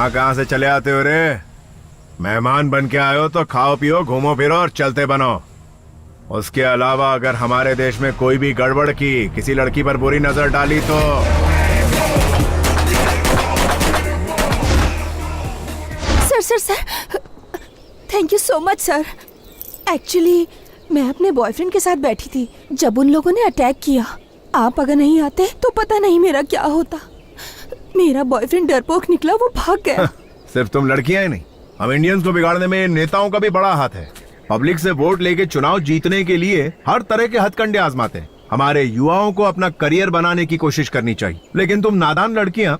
कहाँ कहाँ से चले आते हो रे? मेहमान बन के आए हो तो खाओ पियो, घूमो फिरो और चलते बनो। उसके अलावा अगर हमारे देश में कोई भी गड़बड़ की, किसी लड़की पर बुरी नजर डाली तो sir thank you so much sir. Actually मैं अपने बॉयफ्रेंड के साथ बैठी थी जब उन लोगों ने अटैक किया। आप अगर नहीं आते तो पता नहीं मेरा क्या होता। मेरा बॉयफ्रेंड डरपोक निकला, वो भाग गया। सिर्फ तुम लड़कियां ही नहीं, हम इंडियंस को बिगाड़ने में नेताओं का भी बड़ा हाथ है। पब्लिक से वोट लेके चुनाव जीतने के लिए हर तरह के हथकंडे आजमाते हैं। हमारे युवाओं को अपना करियर बनाने की कोशिश करनी चाहिए, लेकिन तुम नादान लड़कियां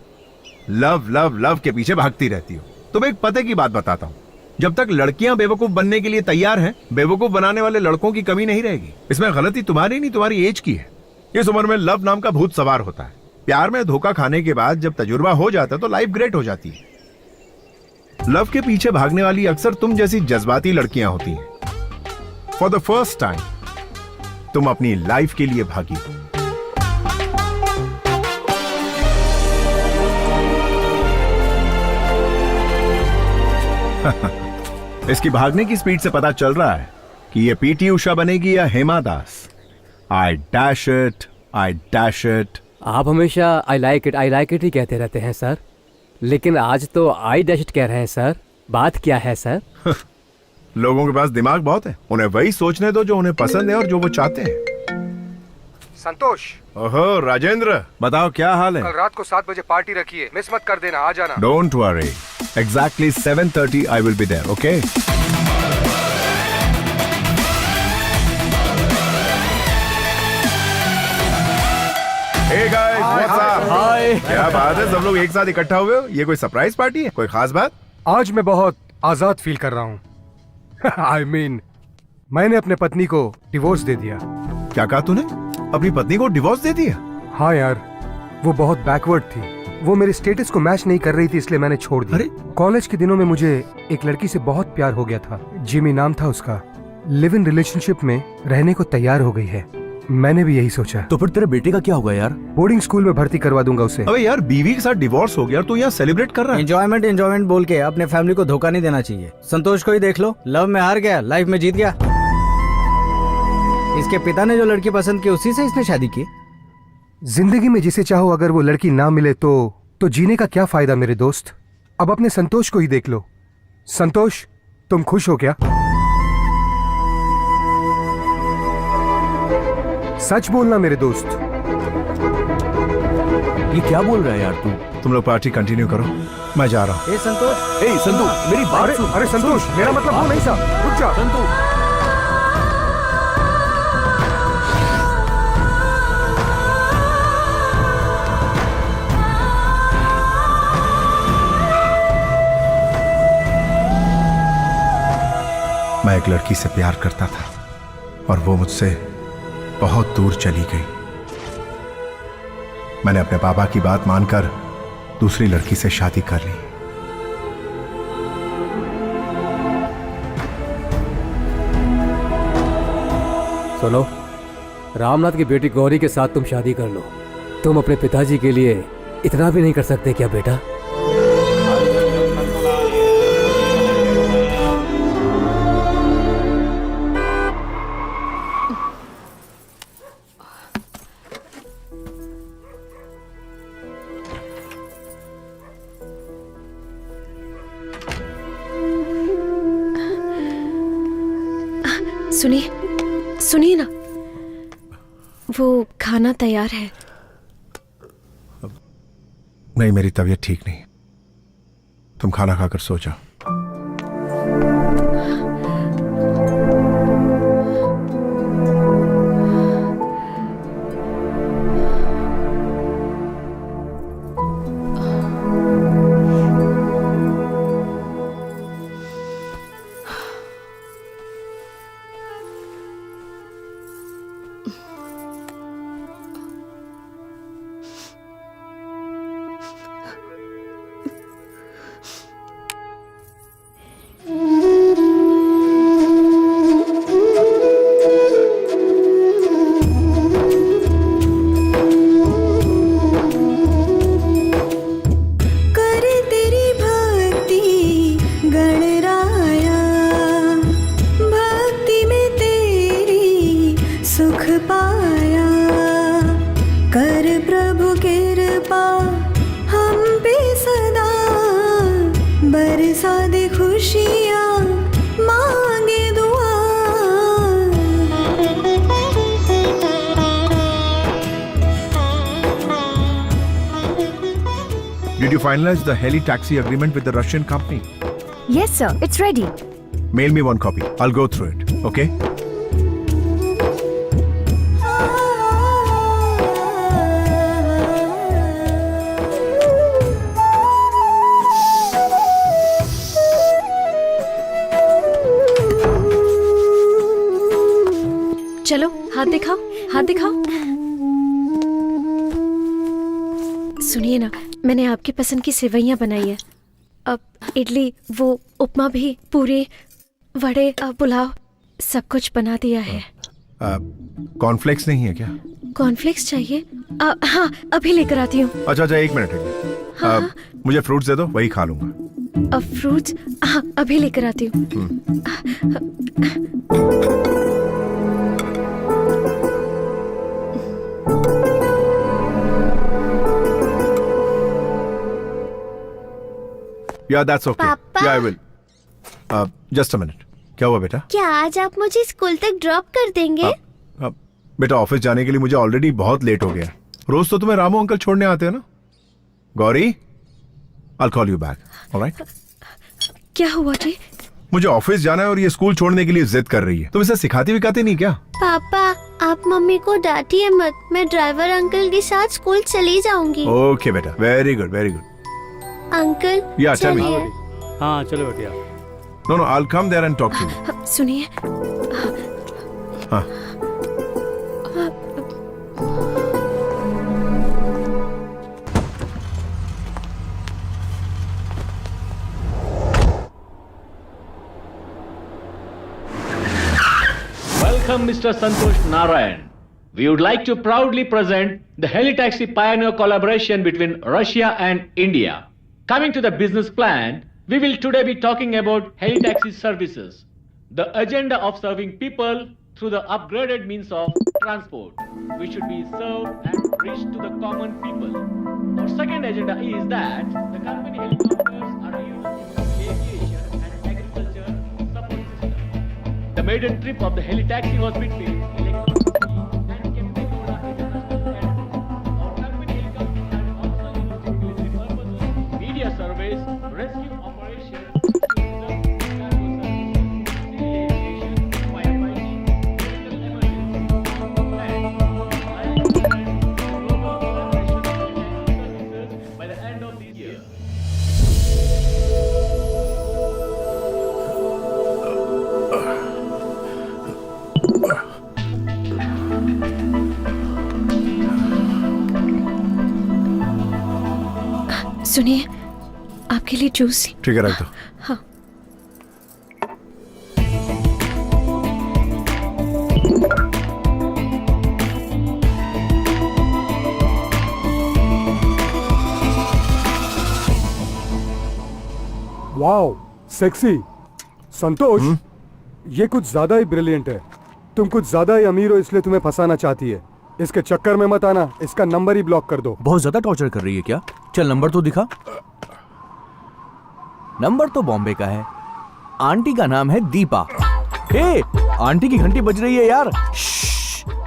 लव लव लव के पीछे भागती रहती हो। तुम एक पते की बात बताता हूँ, जब तक लड़कियां बेवकूफ बनने के लिए तैयार हैं, बेवकूफ बनाने वाले लड़कों की कमी नहीं रहेगी। इसमें गलती तुम्हारी नहीं, तुम्हारी एज की है। इस उम्र में लव नाम का भूत सवार होता है। प्यार में धोखा खाने के बाद जब तजुर्बा हो जाता है तो लाइफ ग्रेट हो जाती है। लव के पीछे भागने वाली अक्सर तुम जैसी जज्बाती लड़कियां होती हैं। फॉर द फर्स्ट टाइम तुम अपनी लाइफ के लिए भागी हो। इसकी भागने की स्पीड से पता चल रहा है कि ये पीटी उषा बनेगी या Hema Das. I dash it, I dash it. आप हमेशा आई लाइक इट ही कहते रहते हैं सर, लेकिन आज तो आई डैश इट कह रहे हैं सर। बात क्या है सर? लोगों के पास दिमाग बहुत है, उन्हें वही सोचने दो जो उन्हें पसंद है और जो वो चाहते हैं। संतोष। ओहो राजेंद्र, बताओ क्या हाल है? कल रात को 7 बजे पार्टी रखी है, मिस मत कर देना, आ जाना। Don't worry, exactly 7:30 I will be there, okay? Hey guys, what's up? Hi. क्या बात है, सब लोग एक साथ इकट्ठा हुए हो? ये कोई सरप्राइज पार्टी है? कोई खास बात? आज मैं बहुत आजाद फील कर रहा हूँ। I mean, मैंने अपने पत्नी को डिवोर्स दे दिया। क्या कहा तूने? अपनी पत्नी को डिवोर्स दे दिया? हाँ यार, वो बहुत बैकवर्ड थी। वो मेरे स्टेटस को मैच नहीं कर रही थी, इसलिए मैंने छोड़ दिया। कॉलेज के दिनों में मुझे एक लड़की से बहुत प्यार हो गया था, जिमी नाम था उसका। लिव इन रिलेशनशिप में रहने को तैयार हो गई है। मैंने भी यही सोचा। तो फिर तेरे बेटे का क्या होगा यार? बोर्डिंग स्कूल में भर्ती करवा दूंगा उसे। अबे यार, बीवी के साथ डिवोर्स हो गया तो यहाँ सेलिब्रेट कर रहा है? एंजॉयमेंट बोल के अपने फैमिली को धोखा नहीं देना चाहिए। संतोष को ही देख लो, लव में हार गया, लाइफ में जीत गया। इसके पिता ने जो लड़की पसंद की, उसी से इसने शादी की। जिंदगी में जिसे चाहो अगर वो लड़की ना मिले तो जीने का क्या फायदा मेरे दोस्त? अब अपने संतोष को ही देख लो। संतोष, तुम खुश हो क्या? सच बोलना मेरे दोस्त। ये क्या बोल रहा है यार तू? तुम लोग पार्टी कंटिन्यू करो, मैं जा रहा हूँ। ए संतोष, ए संतू, मेरी बात सुन। अरे संतोष, मेरा मतलब वो नहीं था। रुक जा संतू। मैं एक लड़की से प्यार करता था और वो मुझसे बहुत दूर चली गई। मैंने अपने पापा की बात मानकर दूसरी लड़की से शादी कर ली। सुनो, रामनाथ की बेटी गौरी के साथ तुम शादी कर लो। तुम अपने पिताजी के लिए इतना भी नहीं कर सकते क्या बेटा? सुनिए ना, वो खाना तैयार है। नहीं, मेरी तबीयत ठीक नहीं, तुम खाना खाकर सो जाओ। you finalized the heli taxi agreement with the Russian company? Yes, sir. It's ready. Mail me one copy. I'll go through it. Okay? चलो हाथ दिखाओ, हाथ दिखाओ। सुनिए ना, मैंने आपकी पसंद की सेवइयां बनाई है। अब इडली, वो उपमा भी, पूरी, वड़े, पुलाव, सब कुछ बना दिया है। कॉर्नफ्लेक्स नहीं है क्या? कॉर्नफ्लेक्स चाहिए? हाँ, अभी लेकर आती हूँ। अच्छा अच्छा, एक मिनट है। हाँ। मुझे फ्रूट्स दे दो, वही खा लूंगा। अब फ्रूट्स? हाँ, अभी लेकर आती हूँ। Yeah, that's okay. पापा? Yeah, I will. Just a minute. क्या हुआ बेटा? क्या आज आप मुझे स्कूल तक ड्रॉप कर देंगे? बेटा, ऑफिस जाने के लिए मुझे ऑलरेडी बहुत लेट हो गया। रोज तो तुम्हें रामू अंकल छोड़ने आते हैं ना। Gauri, I'll call you back. All right? क्या हुआ जी? मुझे ऑफिस जाना है और ये स्कूल छोड़ने के लिए जिद कर रही है। तुम इसे सिखाती विखाती नहीं क्या? पापा, आप मम्मी को डांटिए मत। मैं ड्राइवर अंकल के साथ स्कूल चली जाऊंगी। ओके बेटा, very good very good. Uncle, Yeah, tell me. चलिए। हाँ चलो बेटिया। No, no, I'll come there and talk to you. सुनिए, हाँ। Welcome, Mr. Santosh Narayan. We would like to proudly present the Helitaxi Pioneer collaboration between Russia and India. Coming to the business plan, we will today be talking about Helitaxi services, the agenda of serving people through the upgraded means of transport, which should be served and reached to the common people. Our second agenda is that the company helicopters are used in aviation and agriculture support system. The maiden trip of the Helitaxi was between Electricity and Kempegowda International Airport. Our company helicopters are also used in military purposes, media surveys, rescue operations, tourism, cargo services, civil aviation, firefighting, medical emergency, and global collaboration services by the end of this year. सुनिए, आपके लिए juice. ठीक है, रख दो। हाँ। Wow, sexy. संतोष, ये कुछ ज्यादा ही ब्रिलियंट है। तुम कुछ ज्यादा ही अमीर हो, इसलिए तुम्हें फंसाना चाहती है। इसके चक्कर में मत आना, इसका नंबर ही ब्लॉक कर दो। बहुत ज्यादा टॉर्चर कर रही है क्या? चल नंबर तो दिखा। नंबर तो बॉम्बे का है। आंटी का नाम है दीपा। हे, आंटी की घंटी बज रही है यार।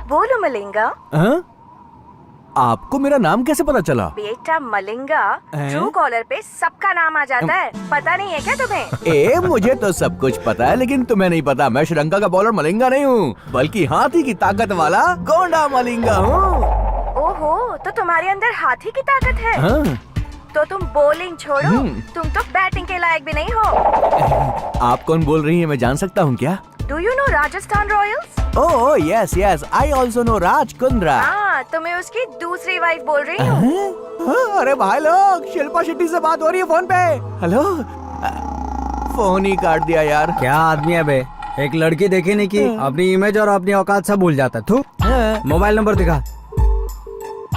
बोलो मलिंगा। हाँ? आपको मेरा नाम कैसे पता चला? बेटा मलिंगा, हैं? ट्रू कॉलर पे सबका नाम आ जाता है। पता नहीं है क्या तुम्हें? ए, मुझे तो सब कुछ पता है, लेकिन तुम्हें नहीं पता। मैं श्रीलंका का बॉलर मलिंगा नहीं हूँ, बल्कि हाथी की ताकत वाला गोंडा मलिंगा हूँ। ओहो, तो तुम्हारे अंदर हाथी की ताकत है। हाँ? तो तुम बॉलिंग छोड़ो, तुम तो बैटिंग के लायक भी नहीं हो। आप कौन बोल रही हैं, मैं जान सकता हूँ क्या? Do you know Rajasthan Royals? Oh yes yes, I also know Raj Kundra. हाँ, तो मैं उसकी दूसरी वाइफ बोल रही हूँ। अरे भाई लोग, शिल्पा शेट्टी से बात हो रही है फोन पे। हेलो, फोन ही काट दिया यार। क्या आदमी है बे? एक लड़की देखी नहीं की अपनी इमेज और अपनी औकात सब भूल जाता। तू मोबाइल नंबर दिखा।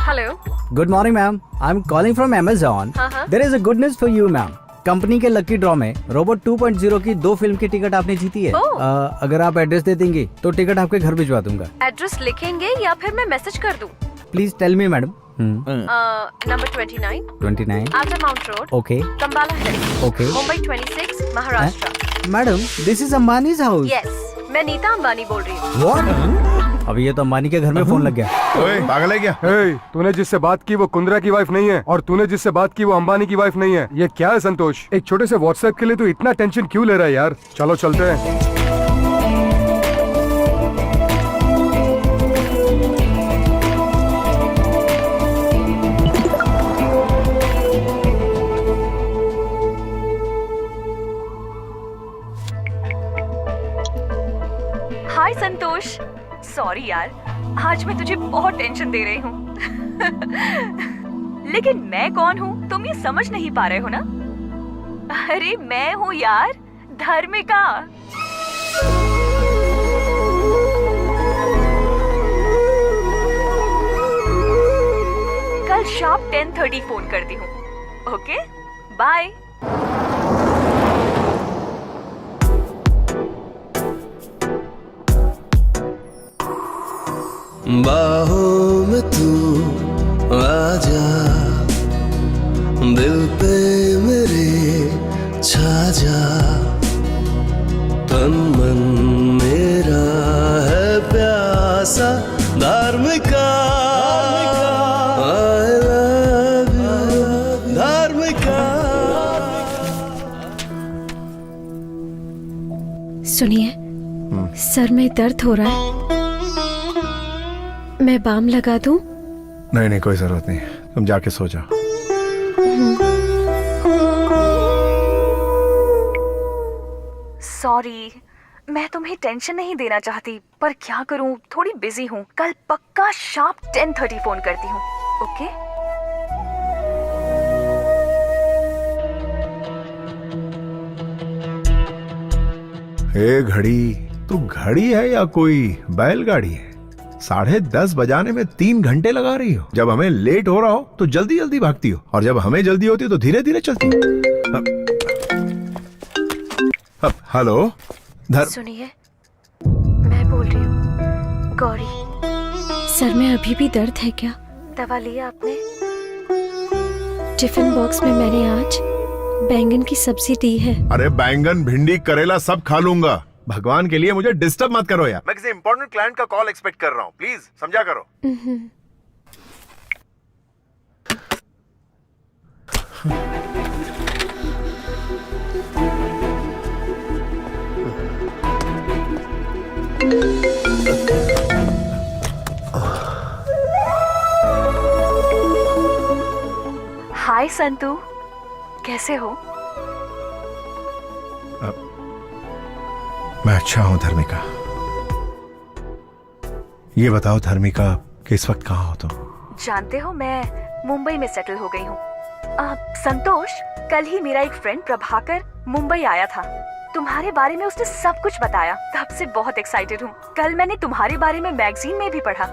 Hello. Good morning ma'am, I am calling from Amazon. There is a good news for you ma'am. Company के लकी ड्रॉ में रोबोट 2.0 की 2 फिल्म की टिकट आपने जीती है। अगर आप एड्रेस दे देंगी तो टिकट आपके घर भिजवा दूंगा। एड्रेस लिखेंगे या फिर मैं मैसेज कर दूं? Please tell me madam. Number 29 after mount road, okay Cumballa hills, okay. Mumbai 26, Maharashtra. Madam, this is Ambani's house. Yes, मैं नीता अंबानी बोल रही हूँ। व्हाट? अभी ये तो अंबानी के घर में फोन लग गया। ओए पागल है क्या? तूने जिससे बात की वो कुंद्रा की वाइफ नहीं है और तूने जिससे बात की वो अंबानी की वाइफ नहीं है। ये क्या है संतोष? एक छोटे से व्हाट्सएप के लिए तू इतना टेंशन क्यों ले रहा है यार? चलो चलते हैं। हाय संतोष, सॉरी यार, आज मैं तुझे बहुत टेंशन दे रही हूँ। लेकिन मैं कौन हूँ तुम ये समझ नहीं पा रहे हो ना? अरे मैं हूँ यार, धर्मिका। कल शाम 10:30 फोन करती हूँ। Okay, bye. बाहों में तू आजा, दिल पे मेरे छा जा, तन मन मेरा है प्यासा धार्मिका। I love you, धार्मिका। सुनिए, सर में दर्द हो रहा है, मैं बाम लगा दूं? नहीं नहीं, कोई जरूरत नहीं, तुम जाके सो जाओ। सॉरी, मैं तुम्हें टेंशन नहीं देना चाहती, पर क्या करूं, थोड़ी बिजी हूं। कल पक्का शार्प 10:30 फोन करती हूं। ओके? ए घड़ी, तू घड़ी है या कोई बैलगाड़ी है? 10:30 बजाने में 3 घंटे लगा रही हो। जब हमें लेट हो रहा हो तो जल्दी जल्दी भागती हो, और जब हमें जल्दी होती हो तो धीरे धीरे चलती हो। हेलो सुनिए, मैं बोल रही हूँ गौरी। सर में अभी भी दर्द है क्या? दवा लिया आपने? टिफिन बॉक्स में मैंने आज बैंगन की सब्जी दी है। अरे बैंगन, भिंडी, करेला सब खा लूंगा। भगवान के लिए मुझे डिस्टर्ब मत करो यार। मैं किसी इंपॉर्टेंट क्लाइंट का कॉल एक्सपेक्ट कर रहा हूँ, प्लीज समझा करो। हाय संतू, कैसे हो? मैं अच्छा हूं धर्मिका। ये बताओ धर्मिका कि इस वक्त कहाँ हो तुम? जानते हो, मैं मुंबई में सेटल हो गई हूँ। संतोष, कल ही मेरा एक फ्रेंड प्रभाकर मुंबई आया था। तुम्हारे बारे में उसने सब कुछ बताया, तब से बहुत एक्साइटेड हूँ। कल मैंने तुम्हारे बारे में मैगजीन में भी पढ़ा।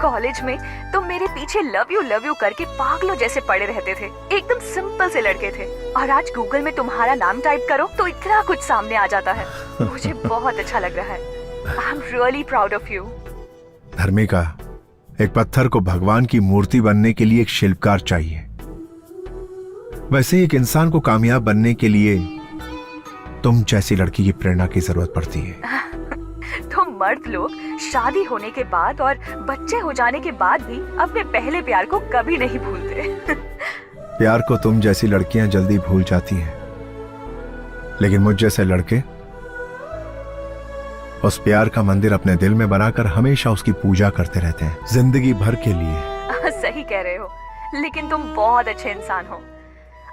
कॉलेज में तुम मेरे पीछे लव यू करके पागलों जैसे पड़े रहते थे। एकदम सिंपल से लड़के थे, और आज गूगल में तुम्हारा नाम टाइप करो तो इतना कुछ सामने आ जाता है। मुझे बहुत अच्छा लग रहा है। I am really proud of you. Dharmika, एक पत्थर को भगवान की मूर्ति बनने के लिए एक शिल्पकार चाहिए, वैसे ही एक इंसान को कामयाब बनने के लिए तुम जैसी लड़की की प्रेरणा की जरूरत पड़ती है। तो मर्द लोग शादी होने के बाद और बच्चे हो जाने के बाद भी अपने पहले प्यार को कभी नहीं भूलते। प्यार को तुम जैसी लड़कियां जल्दी भूल जाती हैं, लेकिन मुझ जैसे लड़के उस प्यार का मंदिर अपने दिल में बनाकर हमेशा उसकी पूजा करते रहते हैं, जिंदगी भर के लिए। सही कह रहे हो, लेकिन तुम बहुत अच्छे इंसान हो।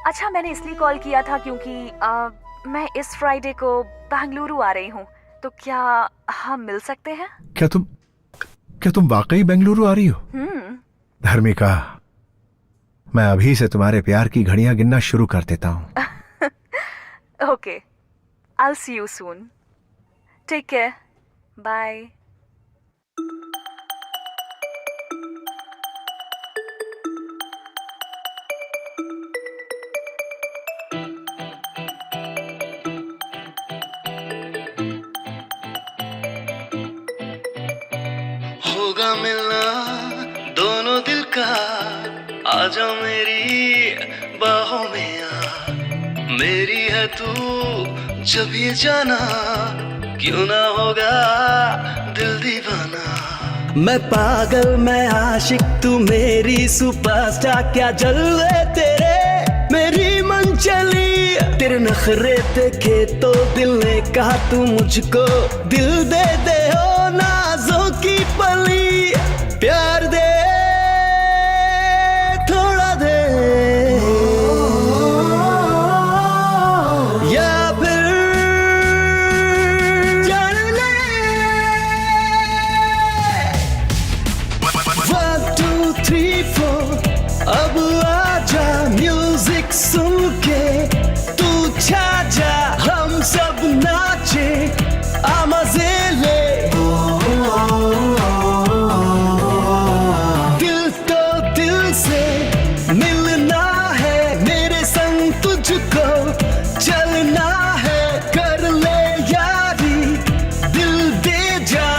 अच्छा, मैंने इसलिए कॉल किया था क्योंकि मैं इस फ्राइडे को बेंगलुरु आ रही हूँ, तो क्या हम मिल सकते हैं? क्या तुम वाकई बेंगलुरु आ रही हो? धर्मिका, मैं अभी से तुम्हारे प्यार की घड़ियां गिनना शुरू कर देता हूँ। Okay, I will see you soon. Take care, bye. होगा मिलना दोनों दिल का, आजा मेरी बाहों में आ, मेरी है तू जब ये जाना, क्यों ना होगा दिल दीवाना, मैं पागल मैं आशिक तू मेरी सुपरस्टार, क्या जलवे तेरे मेरी मन चली, तेरे नखरे देखे तो दिल ने कहा तू मुझको दिल दे दे ओ नाजों की पली, प्यार दे थोड़ा दे या फिर जान ले। 1 2 3 4 अब आजा म्यूजिक सुन के तू छा जा, हम सब नाचे आ मजे ले, दिल तो दिल से मिलना है मेरे संग तुझको चलना है, कर ले यारी दिल दे जा।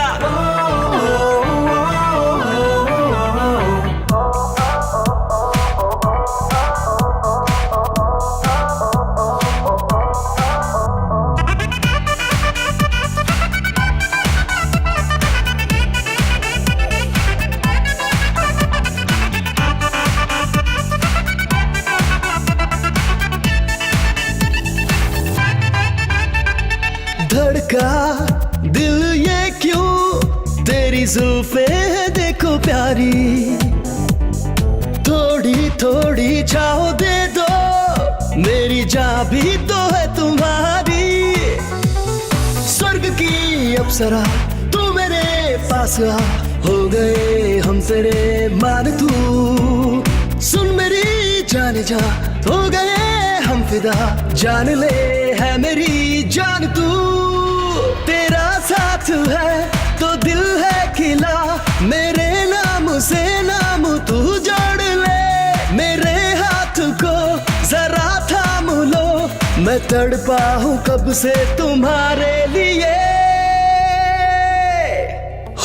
धड़का दिल ये क्यों, तेरी जुल्फे देखो प्यारी, थोड़ी थोड़ी चाहो दे दो, मेरी जान भी तो है तुम्हारी, स्वर्ग की अप्सरा तू मेरे पास आ, हो गए हम तेरे मान तू, सुन मेरी जान जा, हो गए हम फिदा, जान ले है मेरी जान तू, तेरा साथ है तो दिल है खिला, मेरे नाम से नाम तू जोड़ ले, मेरे हाथ को जरा थाम लो, मैं तड़पा हूँ कब से तुम्हारे लिए,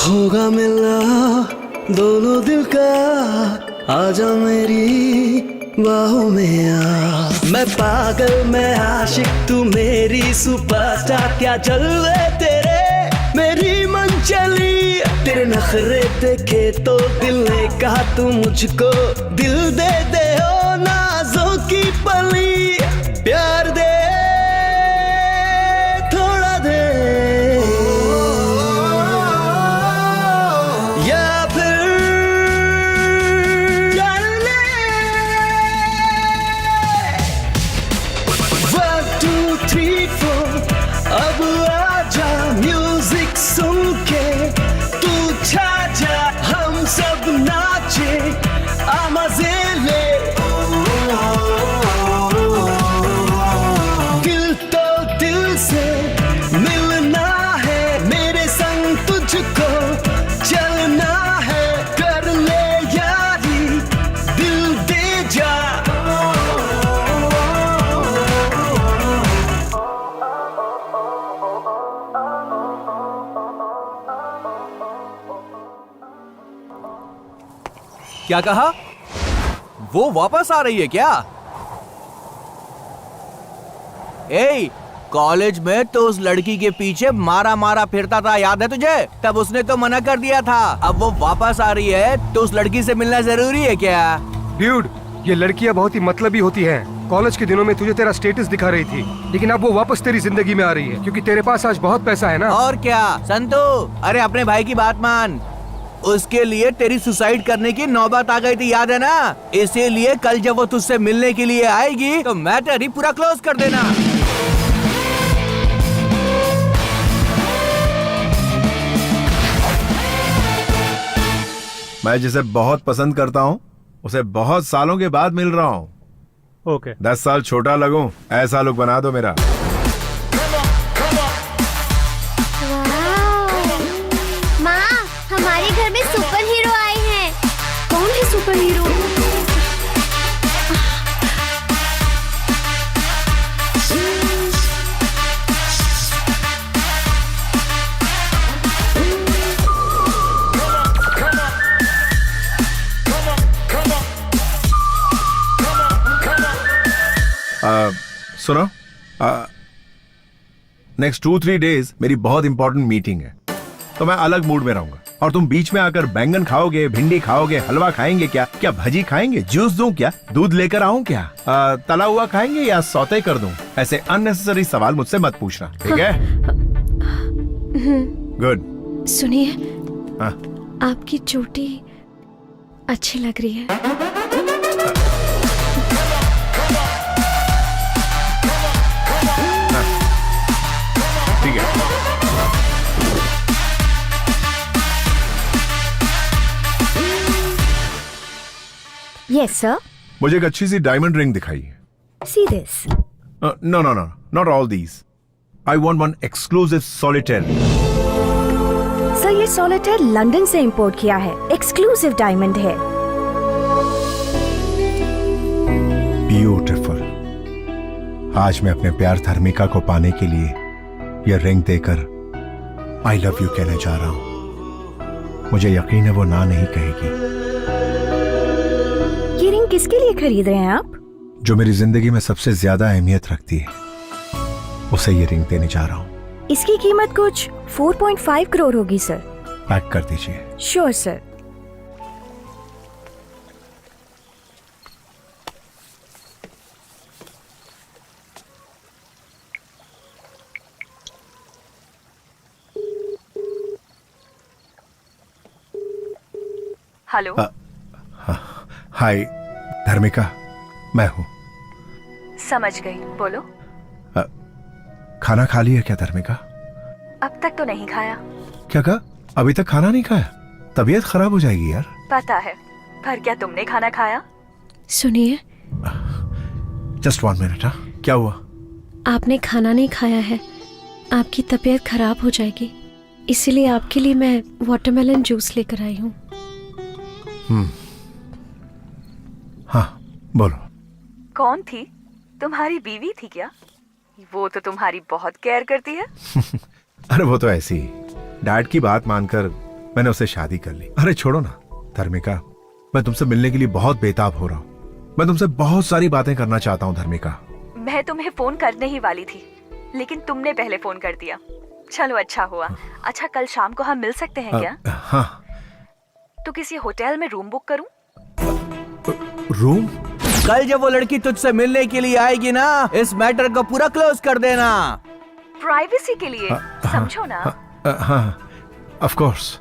होगा मिलना दोनों दिल का, आजा मेरी बाहों में आ, मैं पागल मैं आशिक तू मेरी सुपरस्टार, क्या जलवे तेरे मेरी मन चली, तेरे नखरे देखे तो दिल ने कहा तू मुझको दिल दे दे ओ नाजों की पली, प्यार दे थोड़ा दे या फिर जान ले। 1 2 3 4 अब आजा म्यूजिक सुन के तू छा जा, हम सब नाचे आ मजे ले, दिल तो दिल से मिलना है मेरे संग तुझको चलना है, कर ले यारी दिल दे जा। क्या कहा? वो वापस आ रही है क्या? ए, कॉलेज में तो उस लड़की के पीछे मारा मारा फिरता था, याद है तुझे? तब उसने तो मना कर दिया था, अब वो वापस आ रही है तो उस लड़की से मिलना जरूरी है क्या? ड्यूड, ये लड़कियां बहुत ही मतलबी होती हैं। कॉलेज के दिनों में तुझे तेरा स्टेटस दिखा रही थी, लेकिन अब वो वापस तेरी जिंदगी में आ रही है क्योंकि तेरे पास आज बहुत पैसा है ना। और क्या संतू, अरे अपने भाई की बात मान, उसके लिए तेरी सुसाइड करने की नौबत आ गई थी, याद है ना? इसीलिए कल जब वो तुझसे मिलने के लिए आएगी तो मैटर ही पूरा क्लोज कर देना। मैं जिसे बहुत पसंद करता हूँ उसे बहुत सालों के बाद मिल रहा हूँ। ओके 10 साल छोटा लगूं ऐसा लुक बना दो मेरा। माँ, हमारे घर में सुपर हीरो आए हैं। कौन है सुपर हीरो? सुनो, नेक्स्ट 2-3 डेज मेरी बहुत इंपॉर्टेंट मीटिंग है, तो मैं अलग मूड में रहूंगा, और तुम बीच में आकर बैंगन खाओगे, भिंडी खाओगे, हलवा खाएंगे क्या, क्या भजी खाएंगे, जूस दूं क्या, दूध लेकर आऊं क्या, तला हुआ खाएंगे या सौते कर दूं? ऐसे अननेसेसरी सवाल मुझसे मत पूछना, ठीक है? गुड। सुनिए, हाँ। आपकी चोटी अच्छी लग रही है। ठीक है। Yes sir. मुझे एक अच्छी सी डायमंड रिंग दिखाइए। See this. No no no, not all these. I want one exclusive solitaire. Sir ये सॉलिटेयर लंदन से इंपोर्ट किया है, एक्सक्लूसिव डायमंड है। ब्यूटीफुल। आज मैं अपने प्यार धर्मिका को पाने के लिए यह रिंग देकर आई लव यू कहने जा रहा हूं। मुझे यकीन है वो ना नहीं कहेगी। ये रिंग किसके लिए खरीद रहे हैं आप? जो मेरी जिंदगी में सबसे ज्यादा अहमियत रखती है, उसे ये रिंग देने जा रहा हूं। इसकी कीमत कुछ 4.5 करोड़ होगी सर। पैक कर दीजिए। Sure sir. हेलो। हाय धर्मिका, मैं हूं। समझ गई, बोलो। खाना खा लिया क्या धर्मिका? अब तक तो नहीं खाया। क्या कहा? अभी तक खाना नहीं खाया? तबीयत खराब हो जाएगी यार। पता है, पर क्या तुमने खाना खाया? सुनिए, जस्ट 1 मिनट। क्या हुआ? आपने खाना नहीं खाया है, आपकी तबीयत खराब हो जाएगी। इसीलिए आपके लिए मैं वाटरमेलन जूस लेकर आई हूँ। हाँ बोलो। कौन थी? तुम्हारी बीवी थी क्या? वो तो तुम्हारी बहुत केयर करती है। अरे वो तो ऐसी ही, डैड की बात मानकर मैंने उससे शादी कर ली। अरे छोड़ो ना धर्मिका, मैं तुमसे मिलने के लिए बहुत बेताब हो रहा हूँ। मैं तुमसे बहुत सारी बातें करना चाहता हूँ धर्मिका। मैं तुम्हें फोन करने ही वाली थी, लेकिन तुमने पहले फोन कर दिया। चलो अच्छा हुआ। अच्छा, कल शाम को हम मिल सकते हैं क्या? हाँ। तो किसी होटल में रूम बुक करूं? रूम? कल जब वो लड़की तुझसे मिलने के लिए आएगी ना, इस मैटर को पूरा क्लोज कर देना। प्राइवेसी के लिए, समझो ना। हाँ, ऑफ कोर्स।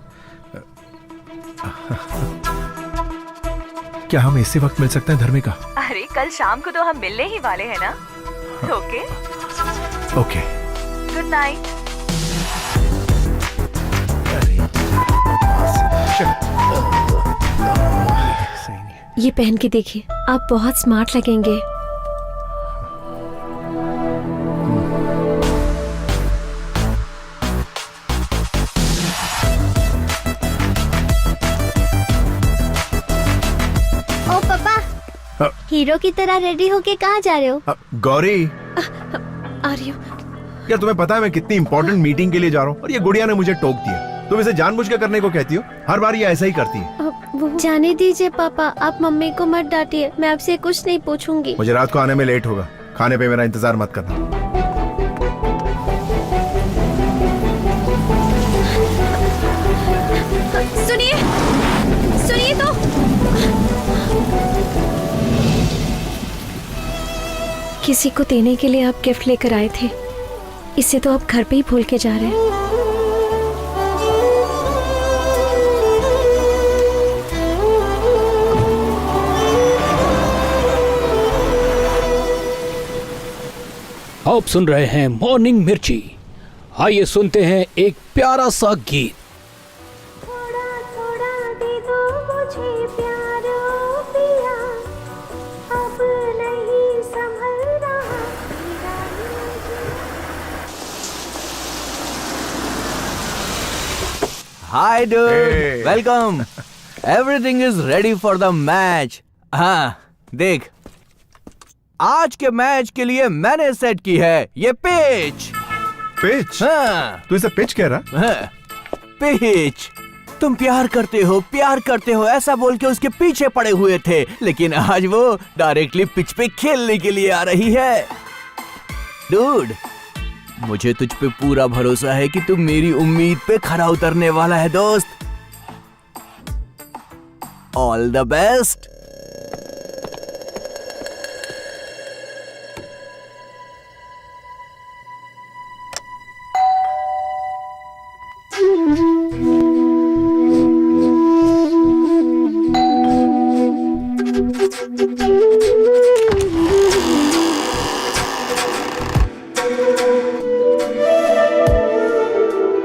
क्या हम इसी वक्त मिल सकते हैं धर्मिका? अरे कल शाम को तो हम मिलने ही वाले हैं ना। Okay okay, good night. ये पहन के देखिए, आप बहुत स्मार्ट लगेंगे। ओ पापा, हीरो की तरह रेडी होके कहाँ जा रहे हो? गौरी, आ रही हूँ। क्या तुम्हें पता है मैं कितनी इंपॉर्टेंट मीटिंग के लिए जा रहा हूँ और ये गुड़िया ने मुझे टोक दिया? तुम इसे जानबूझ के करने को कहती हो? हर बार ये ऐसा ही करती है। जाने दीजिए पापा, आप मम्मी को मत डांटिए। मैं आपसे कुछ नहीं पूछूंगी। मुझे रात को आने में लेट होगा, खाने पे मेरा इंतजार मत करना। सुनिए, सुनिए तो। किसी को देने के लिए आप गिफ्ट लेकर आए थे, इसे तो आप घर पे ही भूल के जा रहे हैं। आप सुन रहे हैं मॉर्निंग मिर्ची। आइए सुनते हैं एक प्यारा सा गीत। थोड़ा थोड़ा दे दो मुझे प्यार ओ पिया, अब नहीं संभल रहा मेरा hi dude, Hey. Welcome. Everything is ready for the match. हाँ देख, आज के मैच के लिए मैंने सेट की है ये पिच। पिच? हाँ, तू इसे पिच कह रहा? हाँ, पिच। तुम प्यार करते हो ऐसा बोल के उसके पीछे पड़े हुए थे, लेकिन आज वो डायरेक्टली पिच पे खेलने के लिए आ रही है। डूड, मुझे तुझ पे पूरा भरोसा है कि तू मेरी उम्मीद पे खरा उतरने वाला है दोस्त। All the best.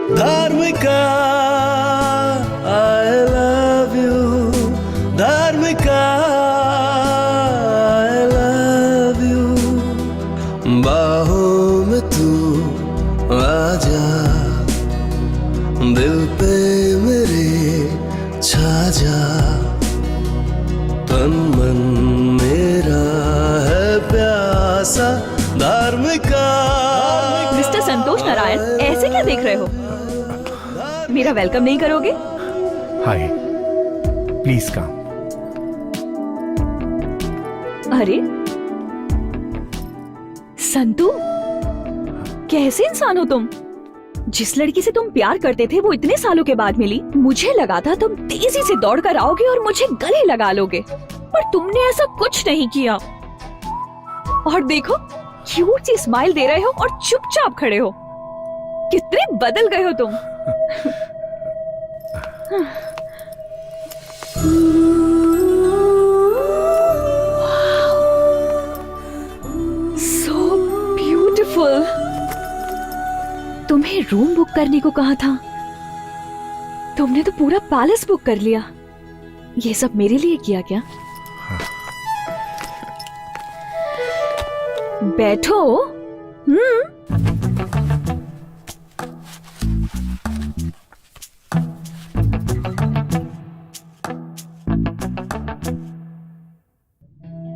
Dharmika I love you, Dharmika I love you, बाहों में तू आजा, दिल पे मेरे छा जा, तन मन मेरा है प्यासा, धार्मिका। मिस्टर संतोष नारायण, ऐसे क्या देख रहे हो? मेरा वेलकम नहीं करोगे? हाय, प्लीज कम। अरे संतू, कैसे इंसान हो तुम? जिस लड़की से तुम प्यार करते थे वो इतने सालों के बाद मिली। मुझे लगा था तुम तेजी से दौड़ कर आओगे और मुझे गले लगा लोगे, पर तुमने ऐसा कुछ नहीं किया। और देखो, क्यूट सी स्माइल दे रहे हो और चुपचाप खड़े हो। कितने बदल गए हो तुम। So beautiful। तुम्हें रूम बुक करने को कहा था, तुमने तो पूरा पैलेस बुक कर लिया। ये सब मेरे लिए किया क्या? बैठो।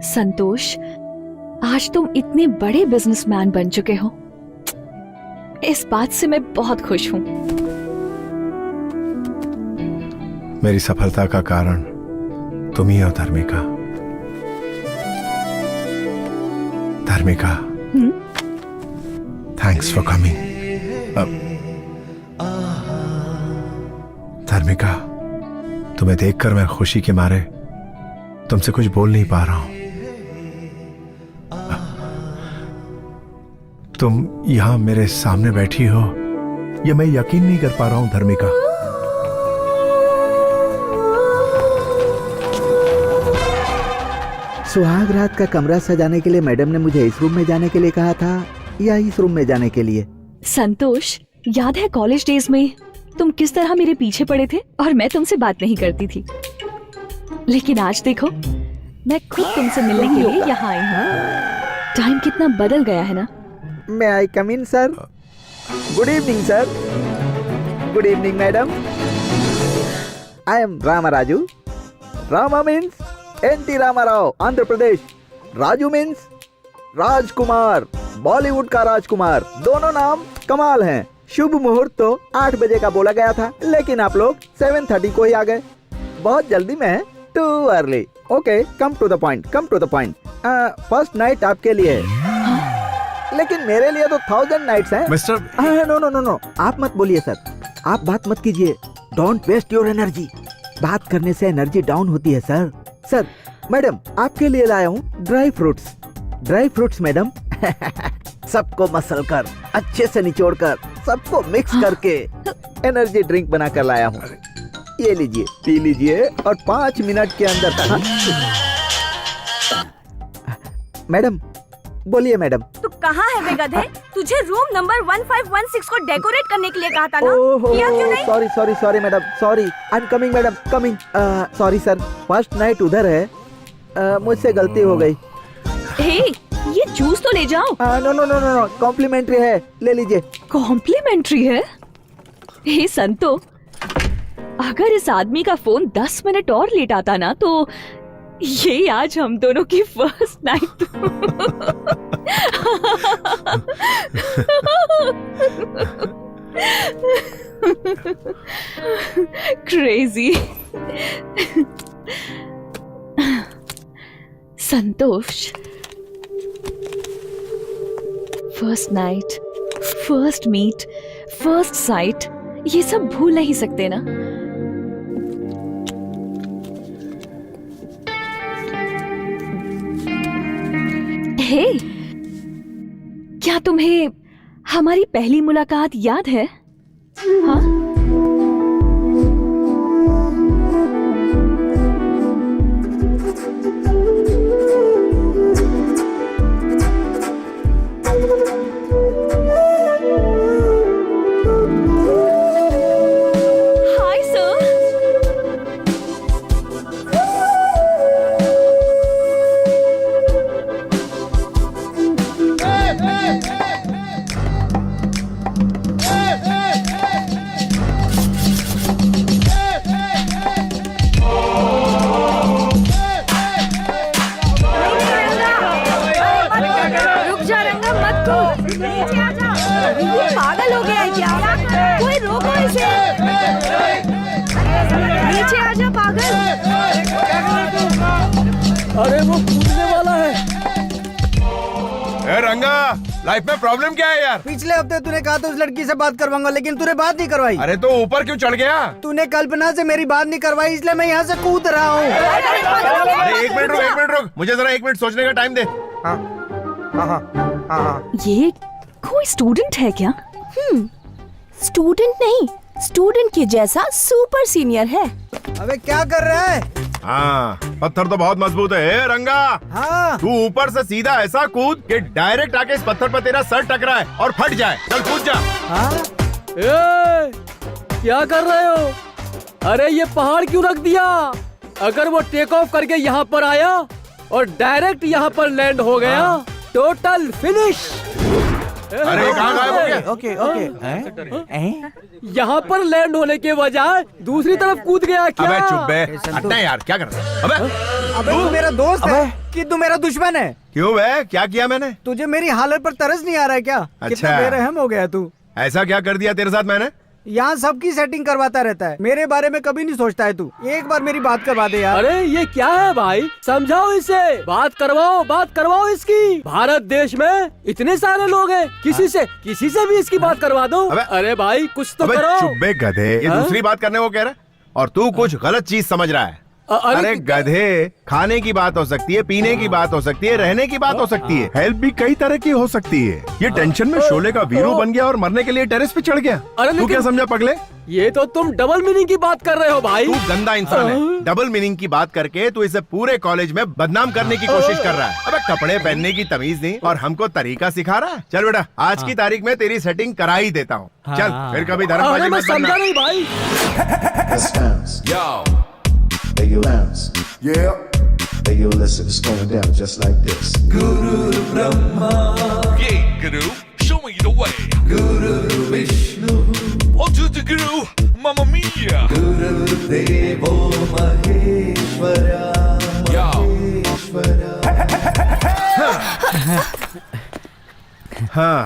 संतोष, आज तुम इतने बड़े बिजनेसमैन बन चुके हो, इस बात से मैं बहुत खुश हूं। मेरी सफलता का कारण तुम ही हो धर्मिका। धर्मिका, थैंक्स फॉर कमिंग। धर्मिका, तुम्हें देखकर मैं खुशी के मारे तुमसे कुछ बोल नहीं पा रहा हूं। तुम यहां मेरे सामने बैठी हो, यह मैं यकीन नहीं कर पा रहा हूं धर्मिका। सुहाग रात का कमरा सजाने के लिए मैडम ने मुझे इस रूम में जाने के लिए कहा था या इस रूम में जाने के लिए? संतोष, याद है कॉलेज डेज में तुम किस तरह मेरे पीछे पड़े थे और मैं तुमसे बात नहीं करती थी, लेकिन आज देखो, मैं खुद तुमसे मिलने के लिए यहाँ आई हूँ। टाइम कितना बदल गया है ना। May I come in, sir? Good evening, sir. Good evening, madam. I am Ramaraju. Rama means N.T. Ramarao, Andhra Pradesh. Raju means राजकुमार, बॉलीवुड का राजकुमार। दोनों नाम कमाल हैं। शुभ मुहूर्त तो 8 बजे का बोला गया था, लेकिन आप लोग 7:30 को ही आ गए। बहुत जल्दी में too early. Okay, come to the point, come to the point. First night आपके लिए है, लेकिन मेरे लिए तो 1000 नाइट्स हैं। Mister no no no no, आप मत बोलिए सर, आप बात मत कीजिए। Don't waste your energy. बात करने से एनर्जी डाउन होती है सर। सर, मैडम आपके लिए लाया हूँ dry fruits. Dry fruits madam. सबको मसल कर, अच्छे से निचोड़ कर, सबको मिक्स करके एनर्जी ड्रिंक बना कर लाया हूँ। ये लीजिए, पी लीजिए और 5 मिनट के अंदर। मैडम बोलिए मैडम। तू कहाँ है बे गधे? तुझे रूम नंबर 1516 को डेकोरेट करने के लिए कहा था ना? ओहो, किया क्यों नहीं? Sorry sorry sorry madam, sorry. I am coming madam, coming. Sorry sir, first night उधर है, मुझसे गलती हो गई। हे, ये जूस तो ले जाओ। No no no no no, complimentary है, ले लीजिए। कॉम्प्लीमेंट्री है? हे संतो, अगर इस आदमी का फोन 10 मिनट और लेट आता ना तो ये आज हम दोनों की first night. Crazy. Santosh, first night, first meet, first sight, ये सब भूल नहीं सकते ना। हे, क्या तुम्हें हमारी पहली मुलाकात याद है? हाँ? Hi sir. रुक जा रंगा, मत कूद। नीचे आ जा। ये पागल हो गया है क्या? कोई रोको इसे। नीचे आ जा पागल। अरे वो कूदने वाला है। ए रंगा, लाइफ में प्रॉब्लम क्या है यार? पिछले हफ्ते तूने कहा था उस लड़की से बात करवाऊंगा, लेकिन तूने बात नहीं करवाई। अरे तो ऊपर क्यों चढ़ गया? तूने कल्पना से मेरी बात नहीं करवाई, इसलिए मैं यहाँ से कूद रहा हूँ। अरे एक मिनट रुक, मुझे जरा 1 मिनट सोचने का टाइम दे। ये कोई स्टूडेंट है क्या? स्टूडेंट नहीं, स्टूडेंट के जैसा सुपर सीनियर है। अबे क्या कर रहा है? हाँ, पत्थर तो बहुत मजबूत है। ए, रंगा, हाँ तू ऊपर से सीधा ऐसा कूद कि डायरेक्ट आके इस पत्थर पर तेरा सर टकराए और फट जाए। चल कूद जा। हाँ ए, क्या कर रहे हो? अरे ये पहाड़ क्यों रख दिया? अगर वो टेक ऑफ करके यहाँ पर आया और डायरेक्ट यहाँ पर लैंड हो गया, टोटल फिनिश। अरे कहाँ गायब हो गया? Okay okay. यहाँ पर लैंड होने के बजाय दूसरी तरफ कूद गया क्या? अबे चुप बे, हटना यार, क्या कर रहा है? अबे अबे तू मेरा दोस्त है कि तू मेरा दुश्मन है? क्यों बे, क्या किया मैंने? तुझे मेरी हालत पर तरस नहीं आ रहा है क्या? अच्छा। कितना बेरहम हो गया तू। ऐसा क्या कर दिया तेरे साथ मैंने? यहाँ सबकी सेटिंग करवाता रहता है, मेरे बारे में कभी नहीं सोचता है तू। एक बार मेरी बात करवा दे यार। अरे ये क्या है भाई, समझाओ इसे। बात करवाओ इसकी। भारत देश में इतने सारे लोग हैं, किसी से भी इसकी बात करवा दो। अरे भाई कुछ तो करो। चुप बे गधे, ये दूसरी बात करने को कह रहा है और तू कुछ गलत चीज समझ रहा है। अरे गधे, खाने की बात हो सकती है, पीने की बात हो सकती है, रहने की बात हो सकती है, हेल्प भी कई तरह की हो सकती है। ये टेंशन में शोले का वीरू बन गया और मरने के लिए टेरेस पे चढ़ गया। तू क्या समझा पगले? ये तो तुम डबल मीनिंग की बात कर रहे हो भाई। तू गंदा इंसान है। डबल मीनिंग की बात करके तू इसे पूरे कॉलेज में बदनाम करने की कोशिश कर रहा है। अबे कपड़े पहनने की तमीज नहीं और हमको तरीका सिखा रहा है। चल बेटा, आज की तारीख में तेरी सेटिंग करा ही देता हूँ। चल फिर कभी धर्मबाजी मत करना। समझा नहीं भाई। Hey, you bounce. Yeah. Hey, you listen, it's going down just like this. Guru Brahma. Yeah, Guru, show me the way. Guru Vishnu. On to the Guru, Mamma Mia. Guru Devo Maheshwara. Yo. हाँ,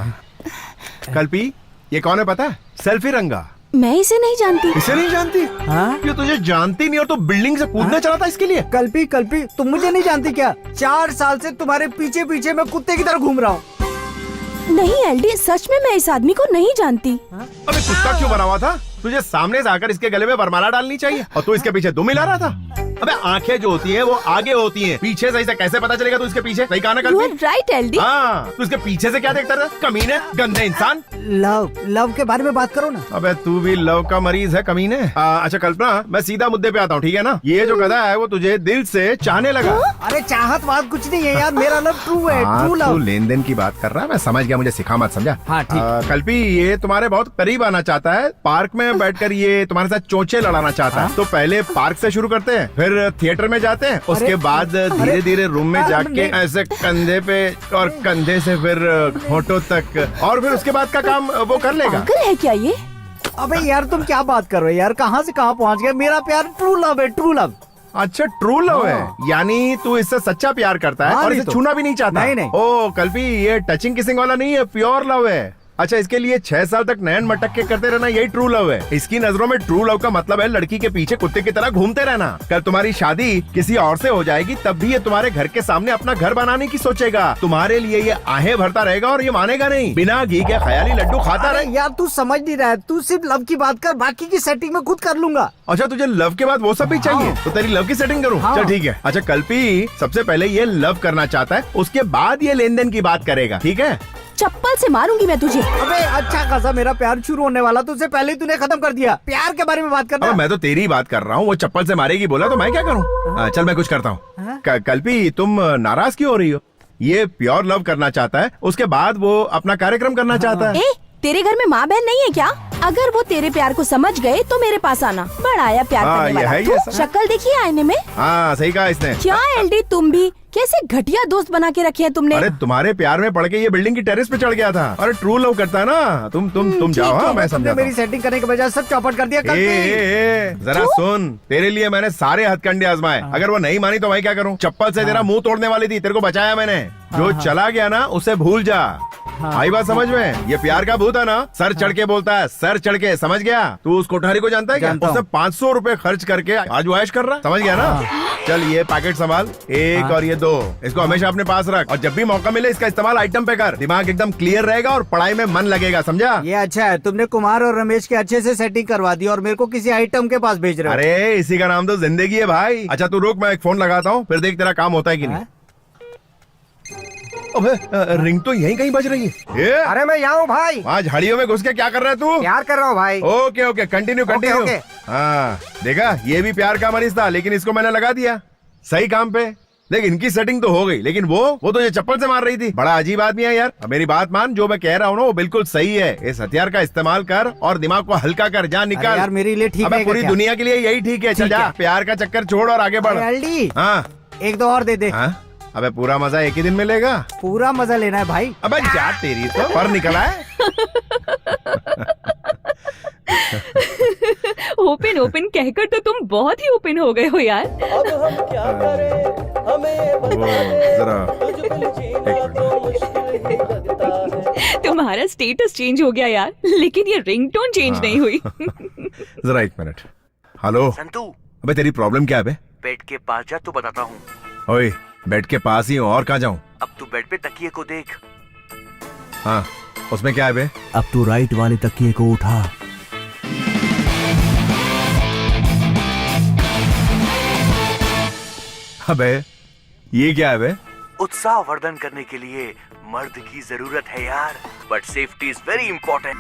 कल्पी, ये कौन है पता है? Selfie रंगा। मैं इसे नहीं जानती। इसे नहीं जानती? हाँ? ये तुझे जानती नहीं और तू बिल्डिंग से कूदने चला था इसके लिए? कल्पी तुम मुझे नहीं जानती क्या? 4 साल से तुम्हारे पीछे पीछे मैं कुत्ते की तरह घूम रहा हूँ। नहीं एलडी, सच में मैं इस आदमी को नहीं जानती। अबे कुत्ता क्यों बना हुआ था? तुझे सामने से आकर इसके गले में वरमाला डालनी चाहिए और तू इसके पीछे दुम मिला रहा था। अबे आंखें जो होती हैं वो आगे होती हैं, पीछे से इसे कैसे पता चलेगा तू इसके पीछे? सही कहा ना You Kalpi? are right, LD. हाँ, तू इसके पीछे से क्या देखता रहा? कमीने, गंदे इंसान। लव के बारे में बात करो ना। अबे तू भी लव का मरीज है कमीने। अच्छा कल्पना, मैं सीधा मुद्दे पे आता हूँ, ठीक है ना? ये जो गधा है वो तुझे दिल से चाहने लगा। अरे चाहत बात कुछ नहीं है यार, मेरा लव ट्रू है, ट्रू तू लव। लेन देन की बात कर रहा है, मैं समझ गया, मुझे सिखा मत, समझा? हाँ, ठीक। कल्पी, ये तुम्हारे बहुत करीब आना चाहता है। पार्क में बैठकर ये तुम्हारे साथ चोंचे लड़ाना चाहता है। तो पहले पार्क से शुरू करते हैं, फिर थिएटर में जाते हैं, उसके बाद धीरे धीरे रूम में जाके ऐसे कंधे पे और कंधे से फिर होठों तक, और फिर उसके बाद का काम वो कर लेगा। पागल है क्या ये? अबे यार तुम क्या बात कर रहे हो यार, कहाँ से कहाँ पहुँच गए? मेरा प्यार ट्रू लव है, ट्रू लव। अच्छा, ट्रू लव है, यानी तू इससे सच्चा प्यार करता है और इसे छूना भी नहीं चाहता? नहीं। ओ कल्पी, ये टचिंग किसिंग वाला नहीं है, प्योर लव है। अच्छा, इसके लिए 6 साल तक नैन मटक के करते रहना यही ट्रू लव है। इसकी नजरों में ट्रू लव का मतलब है लड़की के पीछे कुत्ते की तरह घूमते रहना। कल तुम्हारी शादी किसी और से हो जाएगी तब भी ये तुम्हारे घर के सामने अपना घर बनाने की सोचेगा। तुम्हारे लिए ये आहें भरता रहेगा और ये मानेगा नहीं। बिना घी के ख्याली लड्डू खाता रहे। यार तू समझ नहीं रहा है, तू सिर्फ लव की बात कर, बाकी की सेटिंग में खुद कर लूंगा। अच्छा, तुझे लव के बाद वो सब भी चाहिए? तो तेरी लव की सेटिंग करूं? हाँ। चल ठीक है। अच्छा, कल्पी सबसे पहले ये लव करना चाहता है, उसके बाद ये लेन देन की बात करेगा, ठीक है? चप्पल से मारूंगी मैं तुझे। अबे अच्छा खासा मेरा प्यार शुरू होने वाला, तुझसे पहले ही तूने खत्म कर दिया। प्यार के बारे में बात करना। मैं तो तेरी बात कर रहा हूँ। वो चप्पल से मारेगी बोला तो मैं क्या करूँ? चल मैं कुछ करता हूँ। कल्पी तुम नाराज क्यों हो रही हो? ये प्योर लव करना चाहता है, उसके बाद वो अपना कार्यक्रम करना चाहता है। तेरे घर में माँ बहन नहीं है क्या? अगर वो तेरे प्यार को समझ गए तो मेरे पास आना। बड़ा आया प्यार करने ये वाला। है, तू ये सब। शक्ल देखिए आईने में। हाँ सही कहा इसने। क्या एलडी तुम भी कैसे घटिया दोस्त बना के रखे हैं तुमने। अरे तुम्हारे प्यार में पड़ के ये बिल्डिंग की टेरेस पे चढ़ गया था। अरे ट्रू लव करता है ना। तुम जाओ। हाँ मैं समझा। मेरी सेटिंग करने के बजाय सब चौपट कर दिया। जरा सुन, तेरे लिए मैंने सारे हथकंडे आजमाए। अगर वो नहीं मानी तो मैं क्या करूँ? चप्पल से तेरा मुंह तोड़ने वाली थी, तेरे को बचाया मैंने। जो चला गया ना उसे भूल जा। आई बात समझ में? ये प्यार का भूत है ना, सर चढ़ के बोलता है, सर चढ़ के। समझ गया? तू उस कोठारी को जानता है क्या? उसने 500 रुपए खर्च करके आज वो ऐश कर रहा। समझ गया ना? चल ये पैकेट संभाल, एक और ये 2। इसको हमेशा अपने पास रख और जब भी मौका मिले इसका इस्तेमाल आइटम पे कर। दिमाग एकदम क्लियर रहेगा और पढ़ाई में मन लगेगा। समझा? ये अच्छा है, तुमने कुमार और रमेश के अच्छे से सेटिंग करवा दी और मेरे को किसी आइटम के पास भेज रहे हो। अरे इसी का नाम तो जिंदगी है भाई। अच्छा तू रुक, मैं एक फोन लगाता हूँ, फिर देख तेरा काम होता है कि नहीं। अबे रिंग तो यहीं कहीं बज रही है। अरे मैं यहाँ हूँ भाई। वहाँ झाड़ियों में घुस के क्या कर रहा है तू? प्यार कर रहा हूँ भाई। Okay okay, continue continue. हाँ देखा, ये भी प्यार का मरीज था, लेकिन इसको मैंने लगा दिया सही काम पे। देख इनकी सेटिंग तो हो गई, लेकिन वो तो ये चप्पल से मार रही थी। बड़ा अजीब आदमी है यार। अब मेरी बात मान, जो मैं कह रहा हूँ ना वो बिल्कुल सही है। इस हथियार का इस्तेमाल कर और दिमाग को हल्का कर। जा निकाल। यार मेरे लिए ठीक है। पूरी दुनिया के लिए यही ठीक है। चल जा, प्यार का चक्कर छोड़ और आगे बढ़। हाँ 1-2 और दे दे। अबे पूरा मजा एक ही दिन मिलेगा। पूरा मजा लेना है भाई। अबे जा तेरी तो पर निकला है। ओपन कहकर तो तुम बहुत ही ओपन हो गए हो यार। अब हम क्या करें, हमें तुम्हारा स्टेटस चेंज हो गया यार, लेकिन ये रिंगटोन चेंज नहीं हुई। जरा 1 मिनट। हेलो संतू, अबे तेरी प्रॉब्लम क्या है बे? बेड के पास जा तो बताता हूँ। ओए बेड के पास ही हूँ, और कहाँ जाऊँ? अब तू बेड पे तकिए को देख। हाँ उसमें क्या है बे? अब तू राइट वाले तकिए को उठा। अबे ये क्या है बे? उत्साह वर्धन करने के लिए मर्द की जरूरत है यार, but safety is very important.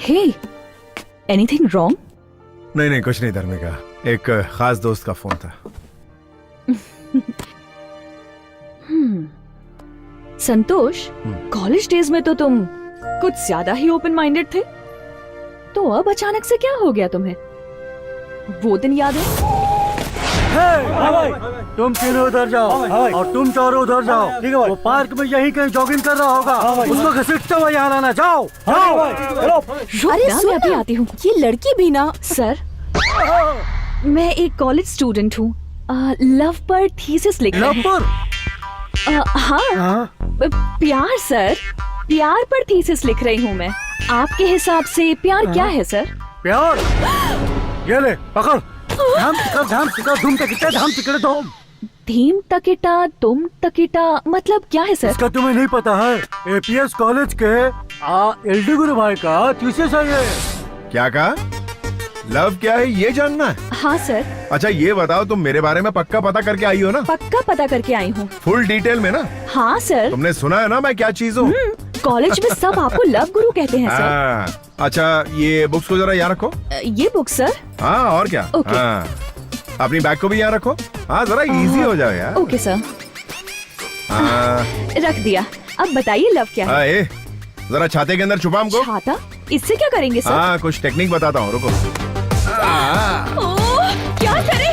Hey, anything wrong? नहीं कुछ नहीं धर्मिका, एक खास दोस्त का फोन था। संतोष, कॉलेज डेज में तो तुम कुछ ज्यादा ही ओपन माइंडेड थे, तो अब अचानक से क्या हो गया तुम्हें? वो दिन याद है? तुम तीनों उधर जाओ और तुम चारों उधर जाओ। ठीक है, वो पार्क में यही कहीं जॉगिंग कर रहा होगा, उसको घसीटते हुए यहाँ आना। जाओ जाओ। अरे मैं अभी आती हूँ। ये लड़की भी ना। सर मैं एक कॉलेज स्टूडेंट हूँ, लव पर थीसिस लिख रही हूँ। हाँ प्यार सर, प्यार पर थीसिस लिख रही हूँ मैं। आपके हिसाब से प्यार क्या है सर? प्यार ये ले पकड़। धाम तिकड़े धूम। धीम तकिटा तुम तकिटा मतलब क्या है सर? इसका तुम्हें नहीं पता है? एपीएस कॉलेज के एलडी गुरु भाई का थीसिस है ये। क्या कहा? लव क्या है ये जानना है? हाँ सर। अच्छा ये बताओ, तुम मेरे बारे में पक्का पता करके आई हो ना? पक्का पता करके आई हूँ। फुल डिटेल में ना? हाँ सर। तुमने सुना है ना मैं क्या चीज हूँ? कॉलेज में सब आपको लव गुरु कहते हैं सर। अच्छा ये बुक्स को जरा यहाँ रखो। ये बुक सर? हाँ और क्या। ओके। हाँ अपनी बैग को भी यहाँ रखो। हाँ जरा इजी हो जाओ यार। Okay sir. हाँ रख दिया। अब बताइए लव क्या है? जरा छाते के अंदर छुपा हमको। छाता? इससे क्या करेंगे सर? हाँ कुछ टेक्निक बताता हूँ, रुको। क्या करे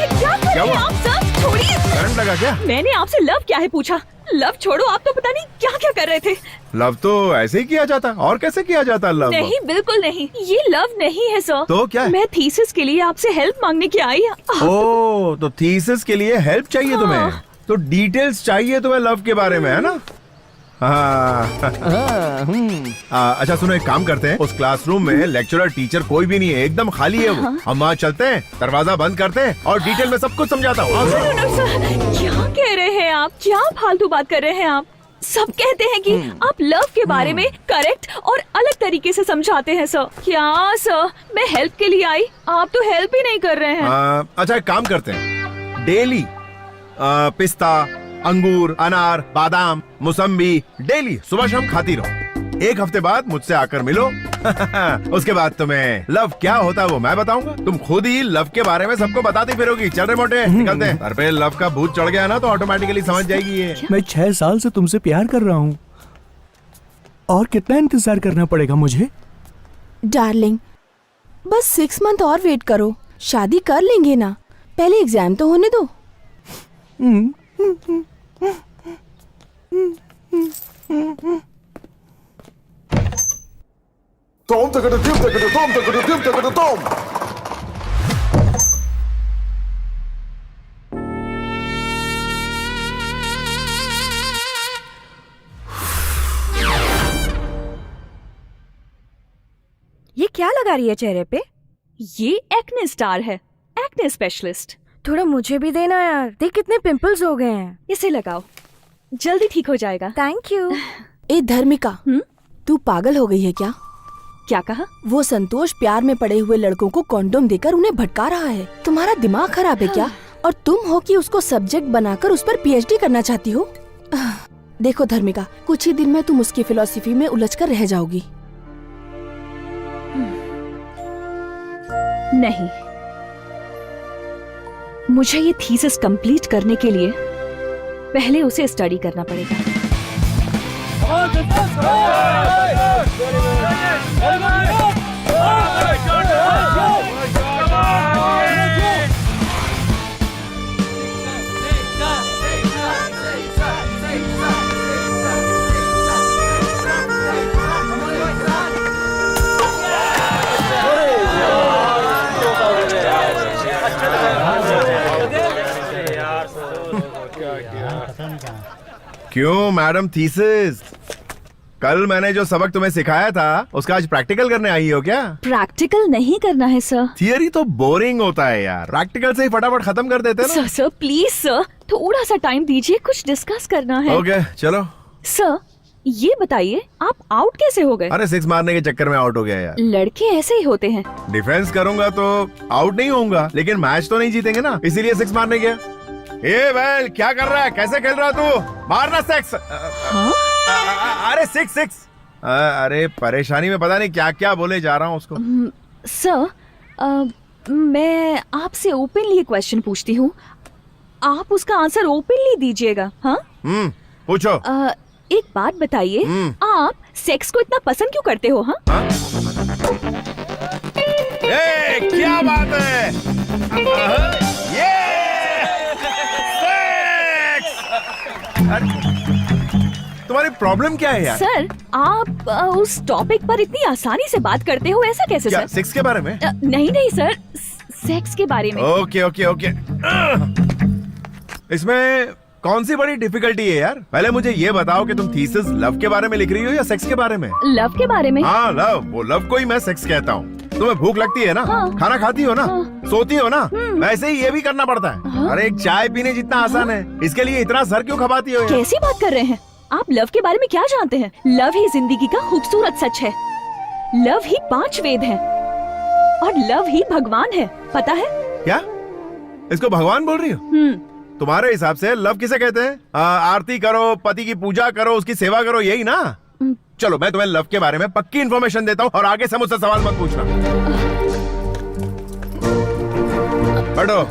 आप सर? छोड़िए। करंट लगा क्या? मैंने आपसे लव क्या है पूछा। लव छोड़ो, आप तो पता नहीं क्या क्या कर रहे थे। लव तो ऐसे ही किया जाता, और कैसे किया जाता लव? नहीं बिल्कुल नहीं, ये लव नहीं है सर। तो क्या है? मैं थीसिस के लिए आपसे हेल्प मांगने की आई। ओह तो थीसिस के लिए हेल्प चाहिए तुम्हें, तो डिटेल्स चाहिए तुम्हें लव के बारे में, है ना? अच्छा सुनो, एक काम करते हैं, उस क्लासरूम में लेक्चरर टीचर कोई भी नहीं है, एकदम खाली है वो। हम वहाँ चलते हैं, दरवाजा बंद करते हैं और डिटेल में सब कुछ समझाता हूँ। क्या कह रहे हैं आप? क्या फालतू बात कर रहे हैं आप? सब कहते हैं कि आप लव के बारे में करेक्ट और अलग तरीके से समझाते हैं सर। क्या सर, मैं हेल्प के लिए आई, आप तो हेल्प ही नहीं कर रहे हैं। अच्छा एक काम करते हैं, डेली पिस्ता, अंगूर, अनार, बादाम, मौसम्बी डेली सुबह शाम खाती रहो। एक हफ्ते बाद मुझसे आकर मिलो। उसके बाद तुम्हें लव क्या होता है वो मैं बताऊंगा। तुम खुद ही लव के बारे में सबको बताती फिरोगी। चल रहे मोटे, निकलते हैं। सर पे लव का भूत चढ़ गया ना तो ऑटोमेटिकली समझ जाएगी ये। मैं 6 साल से तुमसे प्यार कर रहा हूँ, और कितना इंतजार करना पड़ेगा मुझे? डार्लिंग, बस 6 मंथ और वेट करो, शादी कर लेंगे ना। पहले एग्जाम तो होने दो। ये क्या लगा रही है चेहरे पे? ये एक्ने स्टार है, एक्ने स्पेशलिस्ट। थोड़ा मुझे भी देना यार, देख कितने पिंपल्स हो गए हैं। इसे लगाओ, जल्दी ठीक हो जाएगा। Thank you. ए धर्मिका, तू पागल हो गई है क्या? क्या कहा? वो संतोष प्यार में पड़े हुए लड़कों को कॉन्डोम देकर उन्हें भटका रहा है। तुम्हारा दिमाग खराब है क्या? और तुम हो कि उसको सब्जेक्ट बनाकर उस पर पीएचडी करना चाहती हो? देखो धर्मिका, कुछ ही दिन में तुम उसकी फिलॉसफी में उलझकर रह जाओगी। नहीं, मुझे ये थीसिस कंप्लीट करने के लिए पहले उसे स्टडी करना पड़ेगा। क्यों मैडम थीसिस, कल मैंने जो सबक तुम्हें सिखाया था उसका आज प्रैक्टिकल करने आई हो क्या? प्रैक्टिकल नहीं करना है सर। थियरी तो बोरिंग होता है यार, प्रैक्टिकल से ही फटाफट खत्म कर देते हैं ना। सर प्लीज सर, थोड़ा सा टाइम दीजिए, कुछ डिस्कस करना है। ओके चलो। सर ये बताइए, आप आउट कैसे हो गए? अरे 6 मारने के चक्कर में आउट हो गया यार। लड़के ऐसे ही होते हैं। डिफेंस करूंगा तो आउट नहीं होऊंगा, लेकिन मैच तो नहीं जीतेंगे ना, इसीलिए 6 मारने गया। ए वेल, क्या कर रहा है, कैसे खेल रहा तू? मारना 6। अरे 6। अरे परेशानी में पता नहीं क्या क्या बोले जा रहा हूँ उसको। सर मैं आपसे ओपनली क्वेश्चन पूछती हूँ, आप उसका आंसर ओपनली दीजिएगा। हाँ पूछो। एक बात बताइए, आप सेक्स को इतना पसंद क्यों करते हो? हाँ क्या बात है, ये तुम्हारी प्रॉब्लम क्या है यार? सर आप उस टॉपिक पर इतनी आसानी से बात करते हो, ऐसा कैसे? क्या, सर सेक्स के बारे में? नहीं सर, सेक्स के बारे में। ओके। इसमें कौन सी बड़ी डिफिकल्टी है यार? पहले मुझे ये बताओ कि तुम थीसिस लव के बारे में लिख रही हो या सेक्स के बारे में? लव के बारे में। हाँ लव, वो लव को ही मैं सेक्स कहता हूँ। तुम्हें भूख लगती है ना? हाँ। खाना खाती हो ना? सोती हो ना? वैसे ही ये भी करना पड़ता है। अरे एक चाय पीने जितना आसान है, इसके लिए इतना सर क्यों खपाती हो? कैसी बात कर रहे हैं आप? लव के बारे में क्या जानते हैं? लव ही जिंदगी का खूबसूरत सच है। लव ही 5 वेद है और लव ही भगवान है, पता है? क्या इसको भगवान बोल रही हो? तुम्हारे हिसाब से लव किसे कहते हैं? आरती करो, पति की पूजा करो, उसकी सेवा करो, यही ना? चलो मैं तुम्हें लव के बारे में पक्की इन्फॉर्मेशन देता हूँ और आगे से मुझसे सवाल मत पूछना। बैठो।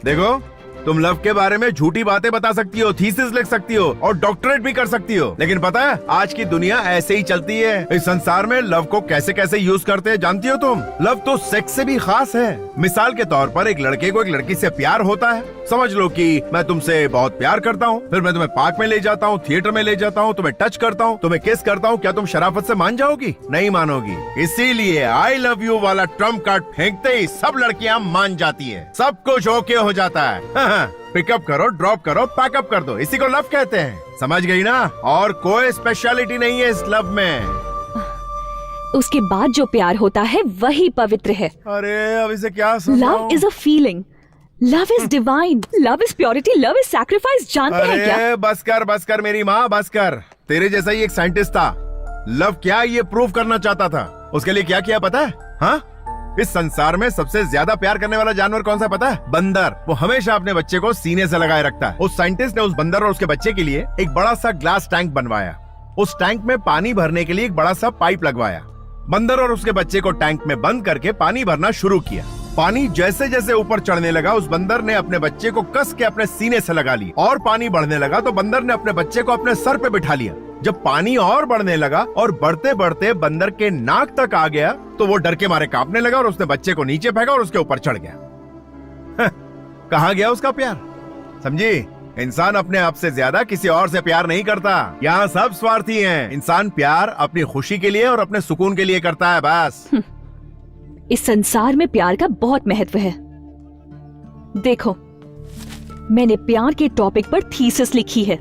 देखो, तुम लव के बारे में झूठी बातें बता सकती हो, थीसिस लिख सकती हो और डॉक्टरेट भी कर सकती हो, लेकिन पता है आज की दुनिया ऐसे ही चलती है। इस संसार में लव को कैसे कैसे यूज करते हैं जानती हो तुम? लव तो सेक्स से भी खास है। मिसाल के तौर पर एक लड़के को एक लड़की से प्यार होता है। समझ लो कि मैं तुमसे बहुत प्यार करता हूँ, फिर मैं तुम्हें पार्क में ले जाता हूँ, थिएटर में ले जाता हूँ, तुम्हें टच करता हूँ, तुम्हें किस करता हूँ। क्या तुम शराफत से मान जाओगी? नहीं मानोगी। इसीलिए आई लव यू वाला ट्रम्प कार्ड फेंकते ही सब लड़कियां मान जाती है, सब कुछ ओके हो जाता है। पिकअप करो, ड्रॉप करो, पैकअप कर दो, इसी को लव कहते हैं। समझ गई ना? और कोई स्पेशलिटी नहीं है इस लव में। उसके बाद जो प्यार होता है वही पवित्र है। अरे अब इसे क्या समझाऊं? Love is a feeling, love is divine, love is purity, love is sacrifice. जानते हैं क्या? अरे बस कर मेरी माँ, बस कर। तेरे जैसा ही एक साइंटिस्ट था, लव क्या ये प्रूव करना चाहता था। उसके लिए क्या किया पता है? हाँ, इस संसार में सबसे ज्यादा प्यार करने वाला जानवर कौन सा पता है? बंदर। वो हमेशा अपने बच्चे को सीने से लगाए रखता है। उस साइंटिस्ट ने उस बंदर और उसके बच्चे के लिए एक बड़ा सा ग्लास टैंक बनवाया। उस टैंक में पानी भरने के लिए एक बड़ा सा पाइप लगवाया। बंदर और उसके बच्चे को टैंक में बंद करके पानी भरना शुरू किया। पानी जैसे जैसे ऊपर चढ़ने लगा, उस बंदर ने अपने बच्चे को कस के अपने सीने से लगा ली और पानी बढ़ने लगा तो बंदर ने अपने बच्चे को अपने सर पे बिठा लिया। जब पानी और बढ़ने लगा और बढ़ते बढ़ते बंदर के नाक तक आ गया तो वो डर के मारे कांपने लगा और उसने बच्चे को नीचे फेंका और उसके ऊपर चढ़ गया। कहाँ गया उसका प्यार? समझी? इंसान अपने आप से ज्यादा किसी और से प्यार नहीं करता। यहाँ सब स्वार्थी हैं। इंसान प्यार अपनी खुशी के लिए और अपने सुकून के लिए करता है, बस। इस संसार में प्यार का बहुत महत्व है। देखो, मैंने प्यार के टॉपिक पर थीसिस लिखी है।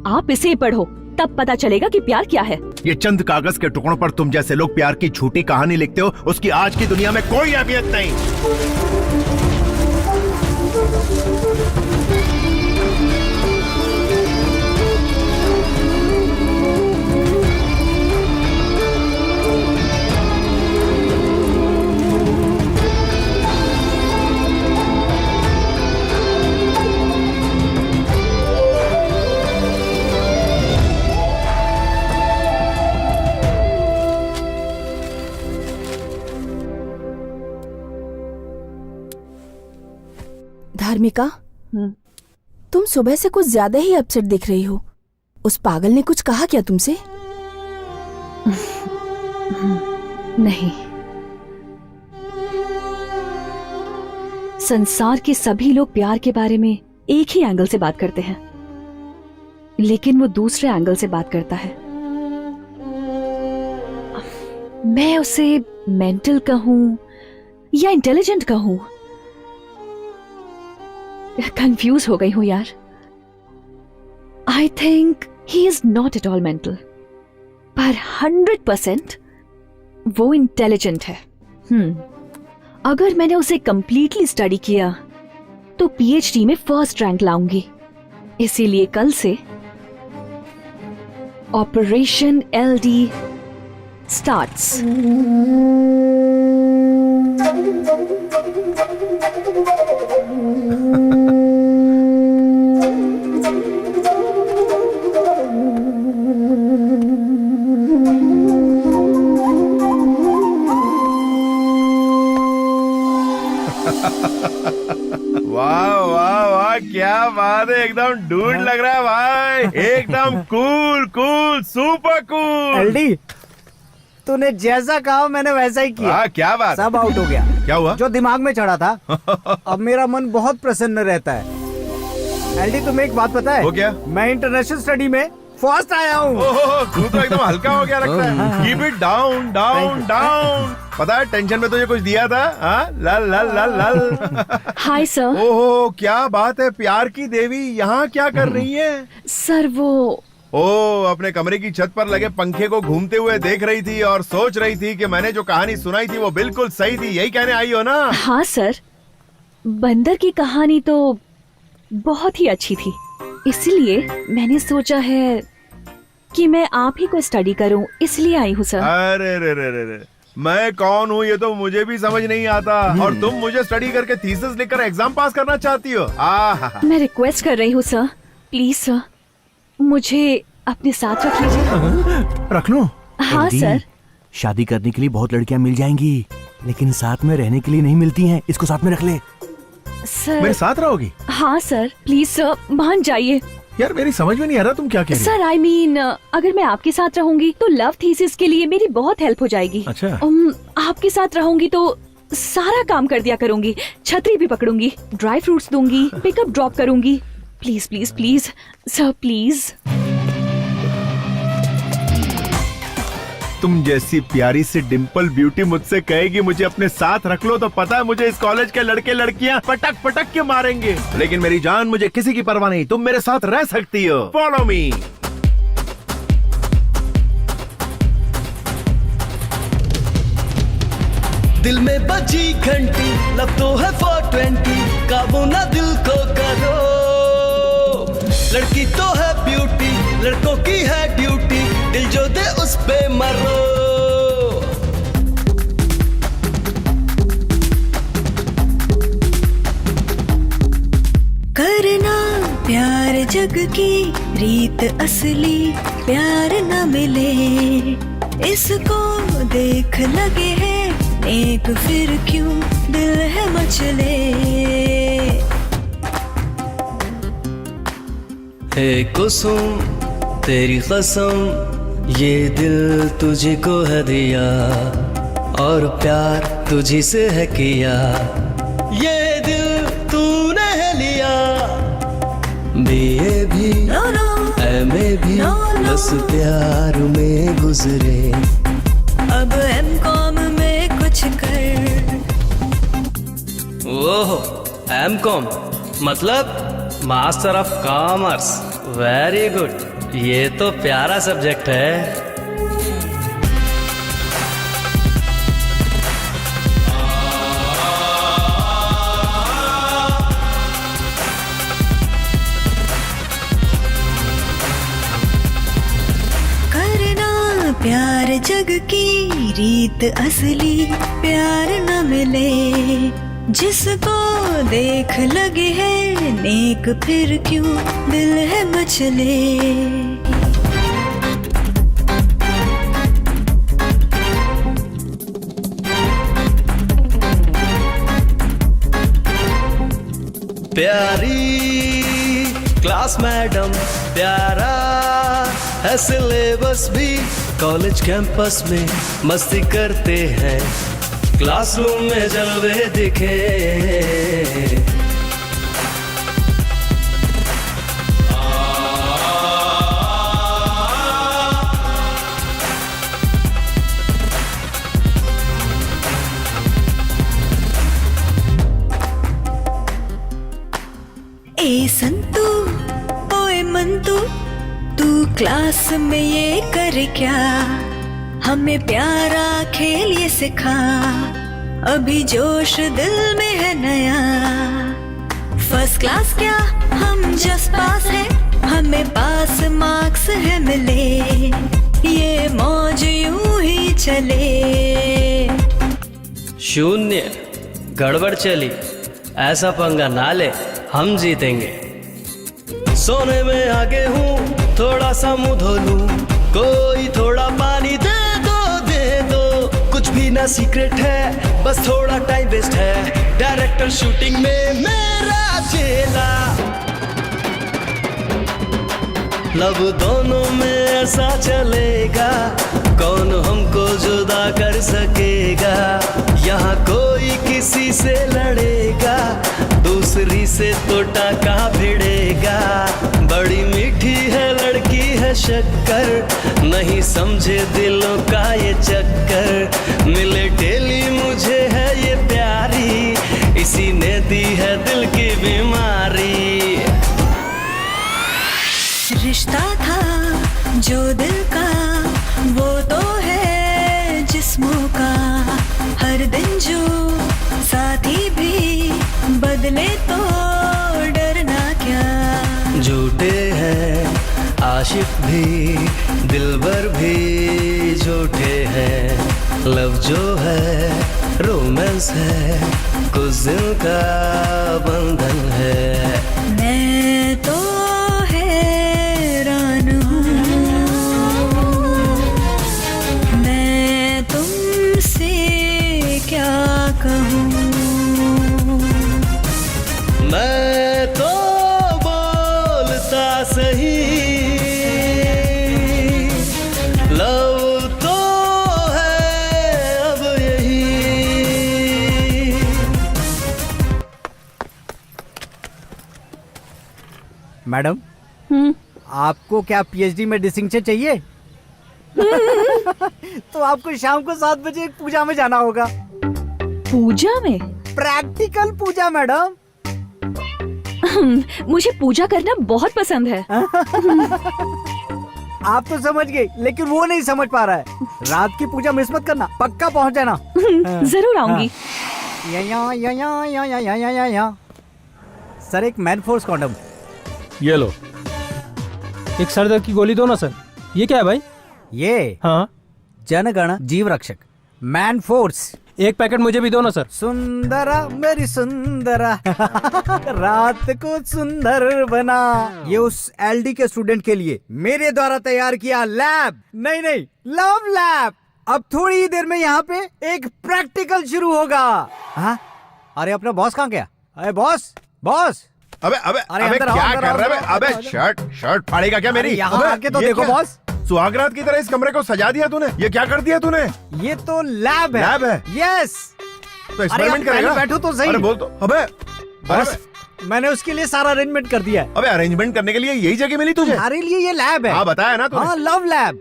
आप इसे पढ़ो, तब पता चलेगा कि प्यार क्या है। ये चंद कागज के टुकड़ों पर तुम जैसे लोग प्यार की झूठी कहानी लिखते हो, उसकी आज की दुनिया में कोई अहमियत नहीं। धार्मिका, तुम सुबह से कुछ ज्यादा ही अपसेट दिख रही हो। उस पागल ने कुछ कहा क्या तुमसे? नहीं, संसार के सभी लोग प्यार के बारे में एक ही एंगल से बात करते हैं, लेकिन वो दूसरे एंगल से बात करता है। मैं उसे मेंटल कहूं या इंटेलिजेंट कहूं, कंफ्यूज हो गई हूं यार। I think he is not at all mental, पर 100% वो इंटेलिजेंट है। अगर मैंने उसे कंप्लीटली स्टडी किया तो पीएचडी में फर्स्ट रैंक लाऊंगी। इसीलिए कल से ऑपरेशन एलडी स्टार्ट्स। वाह वाह वाह, क्या बात है, एकदम डूड लग रहा है भाई, एकदम cool cool, super cool. LD, तूने जैसा कहा मैंने वैसा ही किया। क्या बात? सब आउट हो गया। क्या हुआ? जो दिमाग में चढ़ा था। अब मेरा मन बहुत प्रसन्न रहता है। एलडी, तुम्हें एक बात पता है? वो क्या? मैं इंटरनेशनल स्टडी में फर्स्ट आया हूँ। तू तो एकदम हल्का हो गया लगता है। Keep it down down down. पता है टेंशन में तुझे कुछ दिया था? लल लल लल लल। Hi sir. ओहो, क्या बात है, प्यार की देवी यहाँ क्या कर रही है? सर वो अपने कमरे की छत पर लगे पंखे को घूमते हुए देख रही थी और सोच रही थी कि मैंने जो कहानी सुनाई थी वो बिल्कुल सही थी, यही कहने आई हो ना? हाँ सर, बंदर की कहानी तो बहुत ही अच्छी थी, इसलिए मैंने सोचा है कि मैं आप ही को स्टडी करूं, इसलिए आई हूँ सर। अरे रे रे रे रे, मैं कौन हूँ ये तो मुझे भी समझ नहीं आता, और तुम मुझे स्टडी करके थीसिस लिखकर एग्जाम पास करना चाहती हो? मैं रिक्वेस्ट कर रही हूँ सर, प्लीज सर, मुझे अपने साथ रख लीजिए। रख लो? हाँ सर। शादी करने के लिए बहुत लड़कियां मिल जाएंगी, लेकिन साथ में रहने के लिए नहीं मिलती हैं। इसको साथ में रख ले। सर मेरे साथ रहोगी? हाँ सर, प्लीज सर, मान जाइए। यार मेरी समझ में नहीं आ रहा तुम क्या कह रही हो? सर आई मीन, अगर मैं आपके साथ रहूंगी तो लव थीसिस के लिए मेरी बहुत हेल्प हो जाएगी। अच्छा। आपके साथ रहूंगी तो सारा काम कर दिया करूंगी, छतरी भी पकड़ूंगी, ड्राई फ्रूट्स दूंगी, पिकअप ड्रॉप करूंगी। Please please please sir, please. तुम जैसी प्यारी सी डिम्पल ब्यूटी मुझसे कहेगी मुझे अपने साथ रख लो, तो पता है मुझे इस कॉलेज के लड़के लड़कियां पटक पटक के मारेंगे। लेकिन मेरी जान, मुझे किसी की परवाह नहीं, तुम मेरे साथ रह सकती हो। Follow me. दिल में बजी घंटी, लव तो है 420, काबू ना दिल को करो। लड़की तो है ब्यूटी, लड़कों की है ड्यूटी, दिल जो दे उस पे मरो। करना प्यार जग की रीत असली, प्यार न मिले इसको देख लगे है एक, फिर क्यों दिल है मचले। हे कुसुम तेरी कसम, ये दिल तुझे को है दिया और प्यार तुझी से है किया। ये दिल तूने है लिया, बीए भी एमए भी बस प्यार में गुजरे। अब एमकॉम में कुछ कर। ओहो, एमकॉम मतलब master of commerce. Very good, ये तो प्यारा सब्जेक्ट है। करना प्यार जग की रीत असली, प्यार न मिले जिसको देख लगे है नेक, फिर क्यों दिल है मचले। प्यारी क्लास मैडम, प्यारा है सिलेबस भी, कॉलेज कैंपस में मस्ती करते हैं, क्लासरूम में जलवे दिखे। ए संतू ओए मंतू, तू क्लास में ये कर क्या, हमें प्यारा खेल ये सिखा, अभी जोश दिल में है नया। फर्स्ट क्लास क्या हम जस्ट पास है, हमें पास मार्क्स है मिले, ये मौज यूं ही चले। शून्य गड़बड़ चली, ऐसा पंगा ना ले, हम जीतेंगे। सोने में आगे हूँ, थोड़ा सा मुंह धो लूं, कोई थोड़ा पानी दे दो, कुछ भी ना सीक्रेट है, बस थोड़ा टाइम वेस्ट है, डायरेक्टर शूटिंग में मेरा चेला। लब दोनों में ऐसा चलेगा, कौन हमको जुदा कर सकेगा, यहाँ कोई किसी से लड़ेगा, दूसरी से तो टाका भिड़ेगा। बड़ी मीठी है लड़की है शक्कर, नहीं समझे दिलों का ये चक्कर, मिले डेली मुझे है ये प्यारी, इसी ने दी है दिल की बीमारी। रिश्ता था जो दिल का, वो तो है जिस्मों का, हर दिन जो साथी भी बदले तो डरना क्या। झूठे हैं आशिक भी, दिलबर भी झूठे हैं, लव जो है रोमांस है, कुछ दिल का बंधन है। मैं तो हैरान हूँ, मैं तुमसे क्या कहूँ। मैं तो बोलता सही, लव तो है अब यही। मैडम, आपको क्या पीएचडी में डिस्टिंक्शन चाहिए? तो आपको शाम को 7 बजे एक पूजा में जाना होगा। पूजा में? प्रैक्टिकल पूजा मैडम। मुझे पूजा करना बहुत पसंद है। आप तो समझ गए, लेकिन वो नहीं समझ पा रहा है। रात की पूजा मिस मत करना, पक्का पहुंच जाना। जरूर आऊंगी। सर एक मैन फोर्स कॉन्डम। ये लो। एक सर दर्द की गोली दो ना सर। ये क्या है भाई? ये हाँ, जनगण जीव रक्षक मैन फोर्स। एक पैकेट मुझे भी दो ना सर। सुंदरा मेरी सुंदरा रात को सुंदर बना। ये उस एलडी के स्टूडेंट के लिए मेरे द्वारा तैयार किया लैब, नहीं लव लैब। अब थोड़ी ही देर में यहाँ पे एक प्रैक्टिकल शुरू होगा। हाँ? अरे अपना बॉस कहाँ गया? अरे बॉस बॉस। अबे अबे अबे क्या कर रहा है? अबे शर्ट फाड़ेगा क्या मेरी? यहाँ आके तो देखो बॉस। सुहागरात की तरह इस कमरे को सजा दिया तूने। ये क्या कर दिया तूने? ये तो लैब है। लैब है? यस। तो एक्सपेरिमेंट करेगा? बैठो तो सही। अरे बोल तो। अबे बॉस, मैंने उसके लिए सारा अरेंजमेंट कर दिया है। अबे अरेंजमेंट करने के लिए यही जगह मिली तुझे? तुम्हारे लिए ये लैब है। हाँ बताया ना तूने। हाँ लव लैब।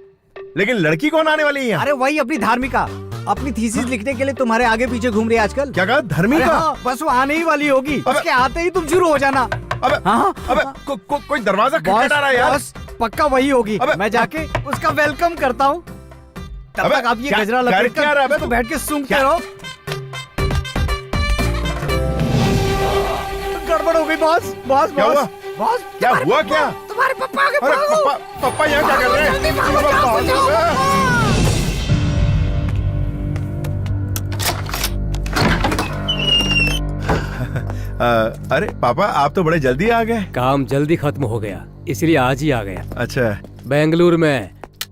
लेकिन लड़की कौन आने वाली है यहाँ? अरे वही अपनी धार्मिका, अपनी थीसिस लिखने के लिए तुम्हारे आगे पीछे घूम रही है आजकल। क्या कहा? धर्मिका? हाँ, बस वो आने ही वाली होगी। उसके आते ही तुम शुरू हो जाना। अबे हाँ? अबे कोई दरवाजा खटखटा रहा है यार। बस पक्का वही होगी। मैं जाके उसका वेलकम करता हूँ। तब तक आप ये गजरा लपेट कर तो बैठ के सूंघते रहो। गड़बड़ हो गई बॉस। बॉस क्या हुआ? बॉस क्या हुआ? क्या तुम्हारे पप्पा के? अरे पप्पा यहाँ क्या कर रहे हैं? अरे पापा आप तो बड़े जल्दी आ गए। काम जल्दी खत्म हो गया, इसलिए आज ही आ गया। अच्छा। बेंगलुरु में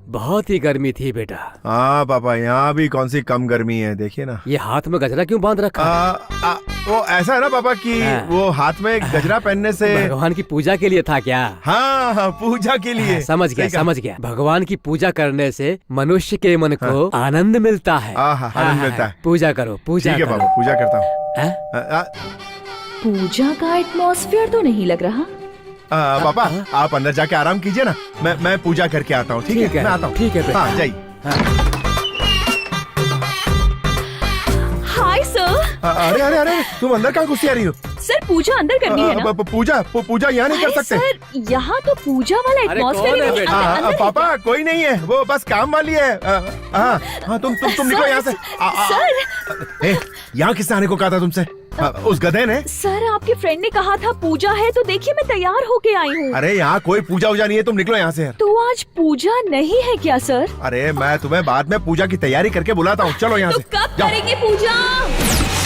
बहुत ही गर्मी थी बेटा। हाँ पापा, यहाँ भी कौन सी कम गर्मी है, देखिए ना। ये हाथ में गजरा क्यों बांध रखा है? वो ऐसा है ना पापा कि वो हाथ में गजरा पहनने से भगवान की पूजा के लिए था क्या? हाँ पूजा के लिए। समझ गया। भगवान की पूजा करने से मनुष्य के मन को आनंद मिलता है। आनंद मिलता है। पूजा करो, पूजा ठीक है करो। पापा, पूजा करता हूँ। पूजा का एटमॉस्फेयर तो नहीं लग रहा। पापा आप अंदर जाके आराम कीजिए ना, मैं पूजा करके आता हूँ। ठीक है मैं आता हूँ। ठीक है। हाँ जाइए। Hi sir. अरे तुम अंदर कहाँ घुसी आ रही हो? सर पूजा अंदर करनी है ना? पूजा यहाँ नहीं कर सकते सर, यहाँ तो पूजा वाला एटमॉस्फेयर है बेटा। पापा कोई नहीं है, वो बस काम वाली है। तुम निकलो यहाँ से। सर यहाँ किसने आने को कहा था तुमसे? उस गधे ने? सर आपके फ्रेंड ने कहा था पूजा है, तो देखिए मैं तैयार होके आई हूँ। अरे यहाँ कोई पूजा वूजा नहीं है, तुम निकलो यहाँ से। तो आज पूजा नहीं है क्या सर? अरे मैं तुम्हें बाद में पूजा की तैयारी करके बुलाता हूँ, चलो यहाँ से। कब करेंगे पूजा?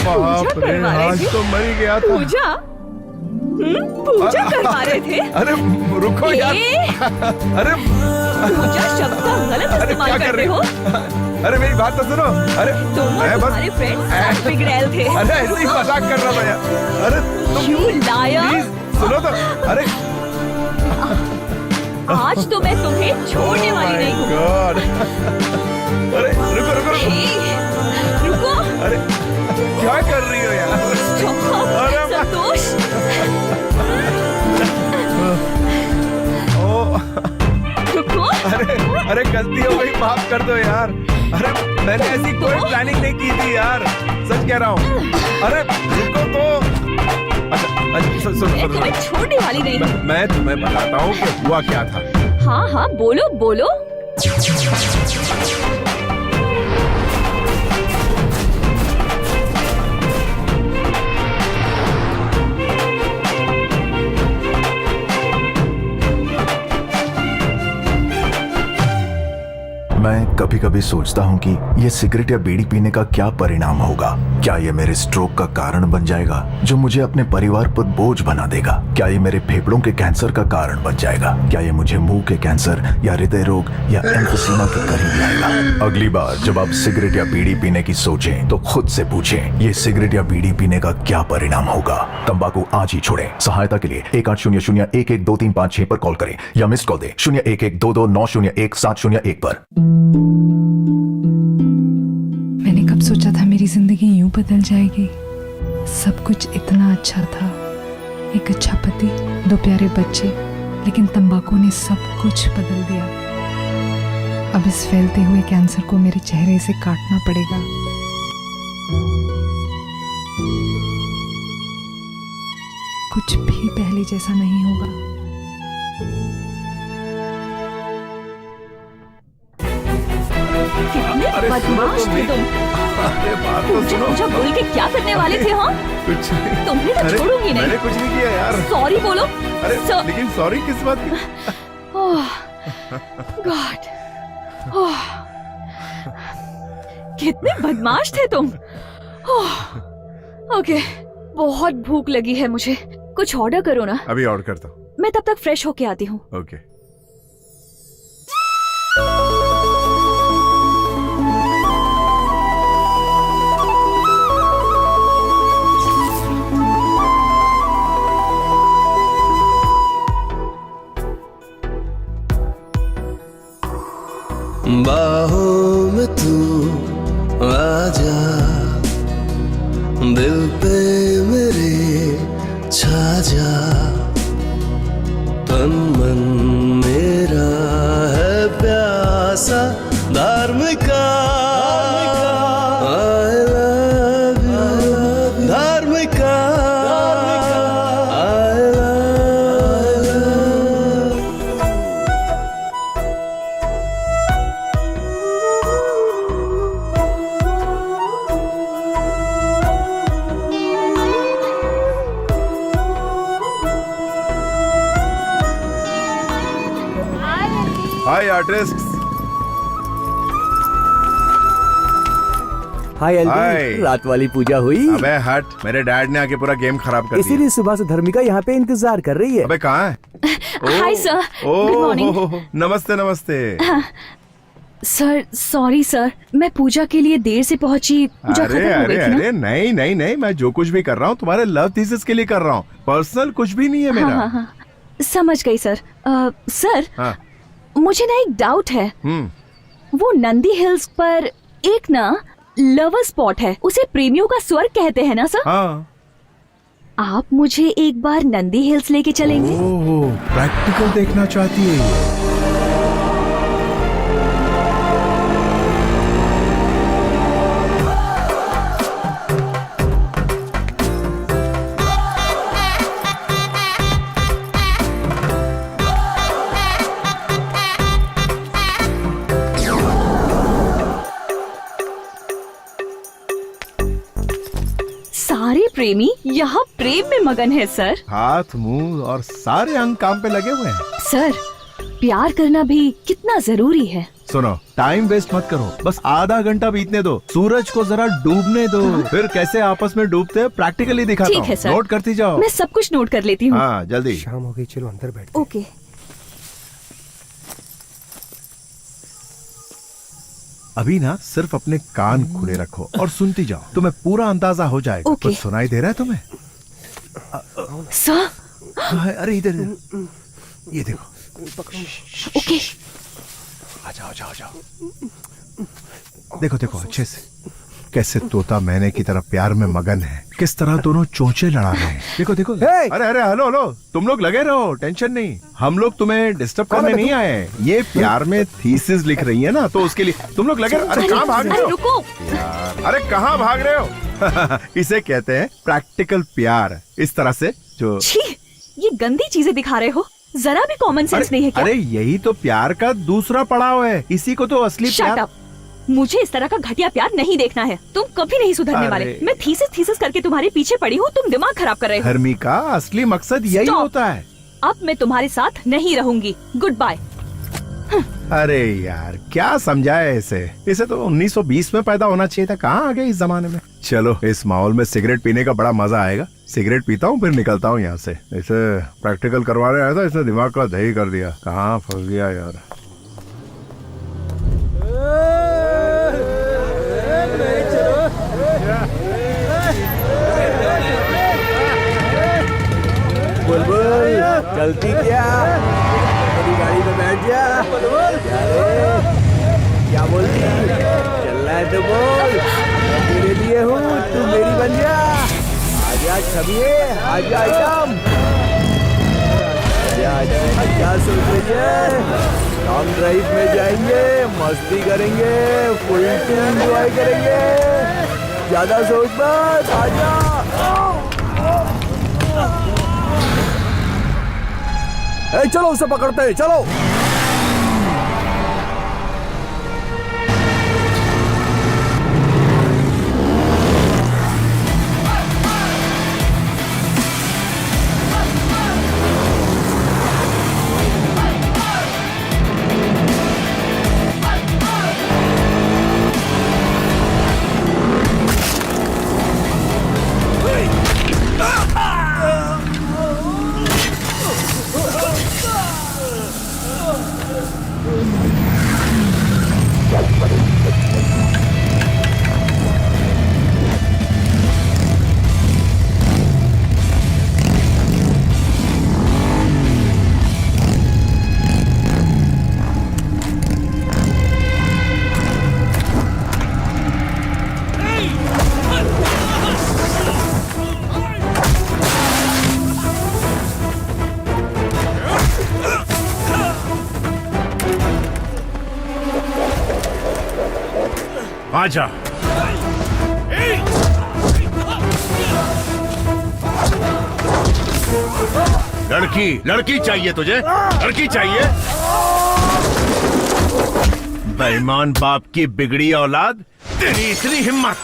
बाप रे, आज तो मर ही गया था। पूजा करवा रहे थे? अरे रुको यार। अरे पूजा शब्द का गलत इस्तेमाल करते हो। अरे मेरी बात तो सुनो। अरे मैं बस तुम्हारे फ्रेंड्स बिगड़ैल थे। अरे ऐसे ही मजाक कर रहा था यार। अरे You liar! प्लीज सुनो तो। अरे आज तो मैं तुम्हें छोड़ने वाली नहीं हूँ। गॉड। अरे रुको। रुको। अरे क्या कर रही हो यार? संतोष। रुको। अरे गलती हो गई, माफ कर दो यार। अरे मैंने ऐसी कोई प्लानिंग नहीं की थी यार, सच कह रहा हूँ। अरे रुको तो। अच्छा मैं तुम्हें छोड़ने वाली नहीं हूँ। मैं तुम्हें बताता हूँ कि हुआ क्या था। हाँ बोलो। मैं कभी कभी सोचता हूँ कि ये सिगरेट या बीड़ी पीने का क्या परिणाम होगा। क्या ये मेरे स्ट्रोक का कारण बन जाएगा, जो मुझे अपने परिवार पर बोझ बना देगा? क्या ये मेरे फेफड़ों के कैंसर का कारण बन जाएगा? क्या ये मुझे मुंह के कैंसर या हृदय रोग या एम्फीसीमा के करीब लाएगा? अगली बार जब आप सिगरेट या बीड़ी पीने की सोचें तो खुद से पूछें, ये सिगरेट या बीड़ी पीने का क्या परिणाम होगा? तंबाकू आज ही छोड़ें। सहायता के लिए 1800-112355 पर कॉल करें या मिस कॉल दें 01122901-701 पर। मैंने कब सोचा था मेरी जिंदगी यूं बदल जाएगी। सब कुछ इतना अच्छा था, एक अच्छा पति, 2 प्यारे बच्चे, लेकिन तंबाकू ने सब कुछ बदल दिया। अब इस फैलते हुए कैंसर को मेरे चेहरे से काटना पड़ेगा। कुछ भी पहले जैसा नहीं होगा। कितने बदमाश थे तुम। अरे बात तो सुनो। मुझे बोल के क्या करने वाले थे? हाँ, कुछ नहीं। तुम्हें तो अरे, छोड़ूंगी नहीं। मैंने कुछ नहीं किया यार। सॉरी बोलो। अरे लेकिन सॉरी किस बात की? गॉड, कितने बदमाश थे तुम। ओके, बहुत भूख लगी है मुझे, कुछ ऑर्डर करो ना। अभी ऑर्डर करता हूँ। मैं तब तक फ्रेश होके आती हूँ। ओके। बाहों में तू आजा, दिल पे मेरे छा जा, तन मन मेरा है प्यासा Dharmika. I love you, Dharmika. I love you। Hi artist. Hi hi. एल्डी, रात वाली पूजा हुई? अबे हट, मेरे डैड ने आके पूरा गेम खराब कर दिया। इसीलिए सुबह से धर्मिका यहाँ पे इंतजार कर रही है। अबे कहाँ है? Hi sir, good morning. नमस्ते नमस्ते। सर सॉरी सर, मैं पूजा के लिए देर से पहुंची। पूजा अरे खत्म हो अरे गई थी ना। अरे नहीं नहीं नहीं, मैं जो कुछ भी कर रहा हूँ तुम्हारे लव थीसिस के लिए कर रहा हूँ। पर्सनल कुछ भी नहीं है मेरा। हाँ, समझ गई सर। सर, हाँ। मुझे ना एक डाउट है। वो नंदी हिल्स पर एक ना लवर स्पॉट है, उसे प्रेमियों का स्वर्ग कहते हैं ना सर? हाँ। आप मुझे एक बार नंदी हिल्स लेके चलेंगे? ओह, प्रैक्टिकल देखना चाहती है। सारे प्रेमी यहाँ प्रेम में मगन है सर। हाथ मुंह और सारे अंग काम पे लगे हुए हैं। सर, प्यार करना भी कितना जरूरी है। सुनो, टाइम वेस्ट मत करो, बस आधा घंटा बीतने दो, सूरज को जरा डूबने दो, फिर कैसे आपस में डूबते हैं प्रैक्टिकली दिखाता ठीक है हूँ। सर, नोट करती जाओ। मैं सब कुछ नोट कर लेती हूँ। हाँ जल्दी। शाम हो गई, चलो अंदर बैठ। ओके। अभी ना सिर्फ अपने कान खुले रखो और सुनती जाओ, तुम्हें पूरा अंदाजा हो जाएगा। ओके। कुछ सुनाई दे रहा है तुम्हें? सर, अरे इधर ये देखो। ओके। आ जाओ जाओ जाओ। देखो देखो अच्छे से, कैसे तोता मैने की तरह प्यार में मगन है, किस तरह दोनों चोंचे लड़ा रहे हैं। देखो देखो। Hey! अरे अरे हेलो हेलो, तुम लोग लगे रहो, टेंशन नहीं, हम लोग तुम्हें डिस्टर्ब करने नहीं आए। ये प्यार में थीसिस लिख रही है ना, तो उसके लिए तुम लोग लगे। अरे कहाँ भाग रहे हो रुको यार? अरे कहाँ भाग रहे हो? इसे कहते हैं प्रैक्टिकल प्यार। इस तरह से जो छी, ये गंदी चीजें दिखा रहे हो, जरा भी कॉमन सेंस नहीं है क्या? अरे यही तो प्यार का दूसरा पड़ाव है, इसी को तो असली Shut प्यार। up! मुझे इस तरह का घटिया प्यार नहीं देखना है। तुम कभी नहीं सुधरने वाले। मैं थीसिस करके तुम्हारे पीछे पड़ी हूँ, तुम दिमाग खराब कर रहे हो। धर्मी का असली मकसद यही Stop! होता है। अब मैं तुम्हारे साथ नहीं रहूंगी। Good bye. अरे यार क्या समझाए इसे तो 1920 में पैदा होना चाहिए था, कहाँ आ गए इस जमाने में। चलो, इस माहौल में सिगरेट पीने का बड़ा मजा आएगा। सिगरेट पीता हूँ फिर निकलता हूँ यहाँ से। इसे प्रैक्टिकल करवाने आया था, इसने दिमाग का दही कर दिया। कहाँ फंस गया यार। बुलबुल, चलती क्या? मेरी गाड़ी में बैठ जा। क्या बोलती? चलना है तो बोल, मैं तेरे लिए हूँ, तू मेरी बन जा। आजा छबिए, आजा आइटम, आजा। क्या सोच रही है? लॉन्ग ड्राइव में जाएंगे, मस्ती करेंगे, फुल एंजॉय करेंगे। ज्यादा सोच मत, आजा। चलो उसे पकड़ते हैं, चलो। आजा। लड़की चाहिए तुझे? लड़की चाहिए? बेईमान बाप की बिगड़ी औलाद, तेरी इतनी हिम्मत!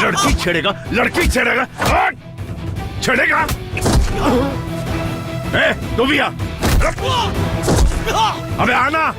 लड़की छेड़ेगा? छेड़ेगा? तू भी आ। अबे आना।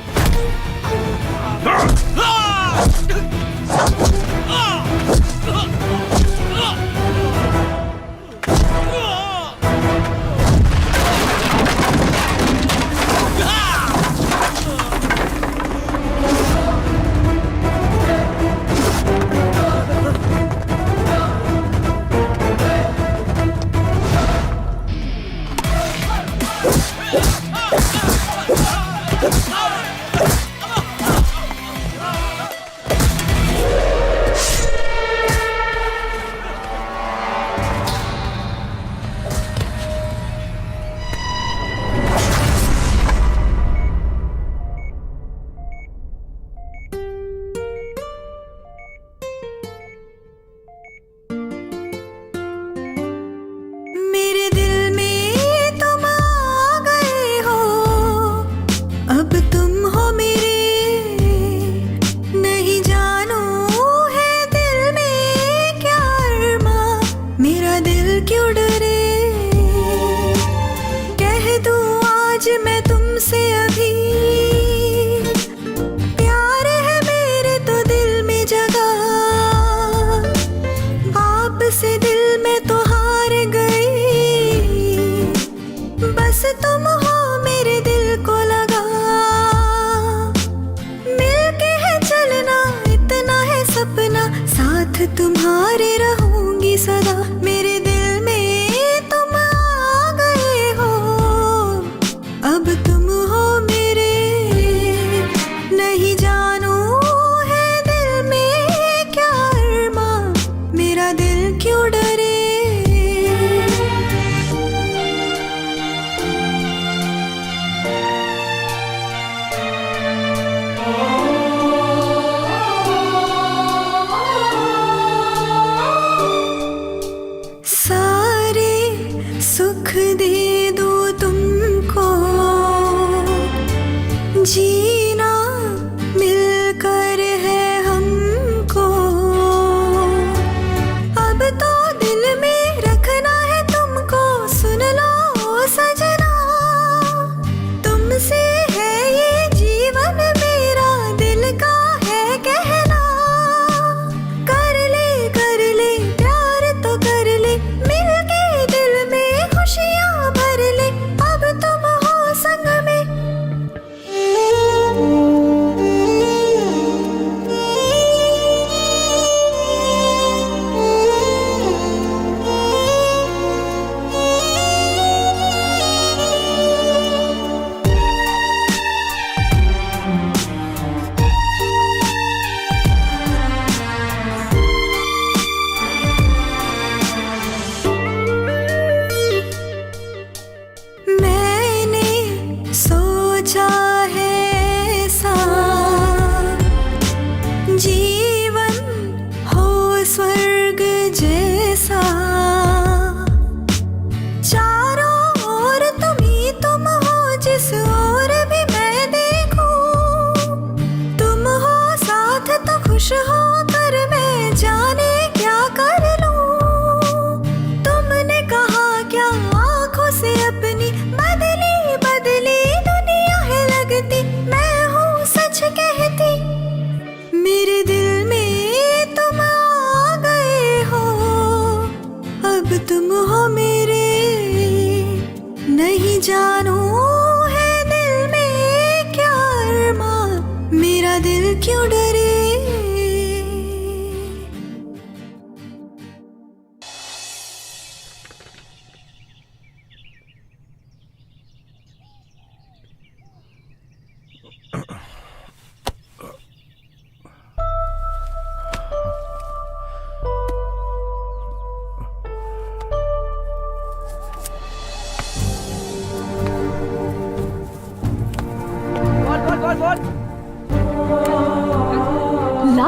तुम्हारे रहूंगी सदा, मेरे दिल में तुम आ गए हो, अब तुम हो मेरे, नहीं जानू है दिल में क्या अरमां, मेरा दिल क्यों डरे।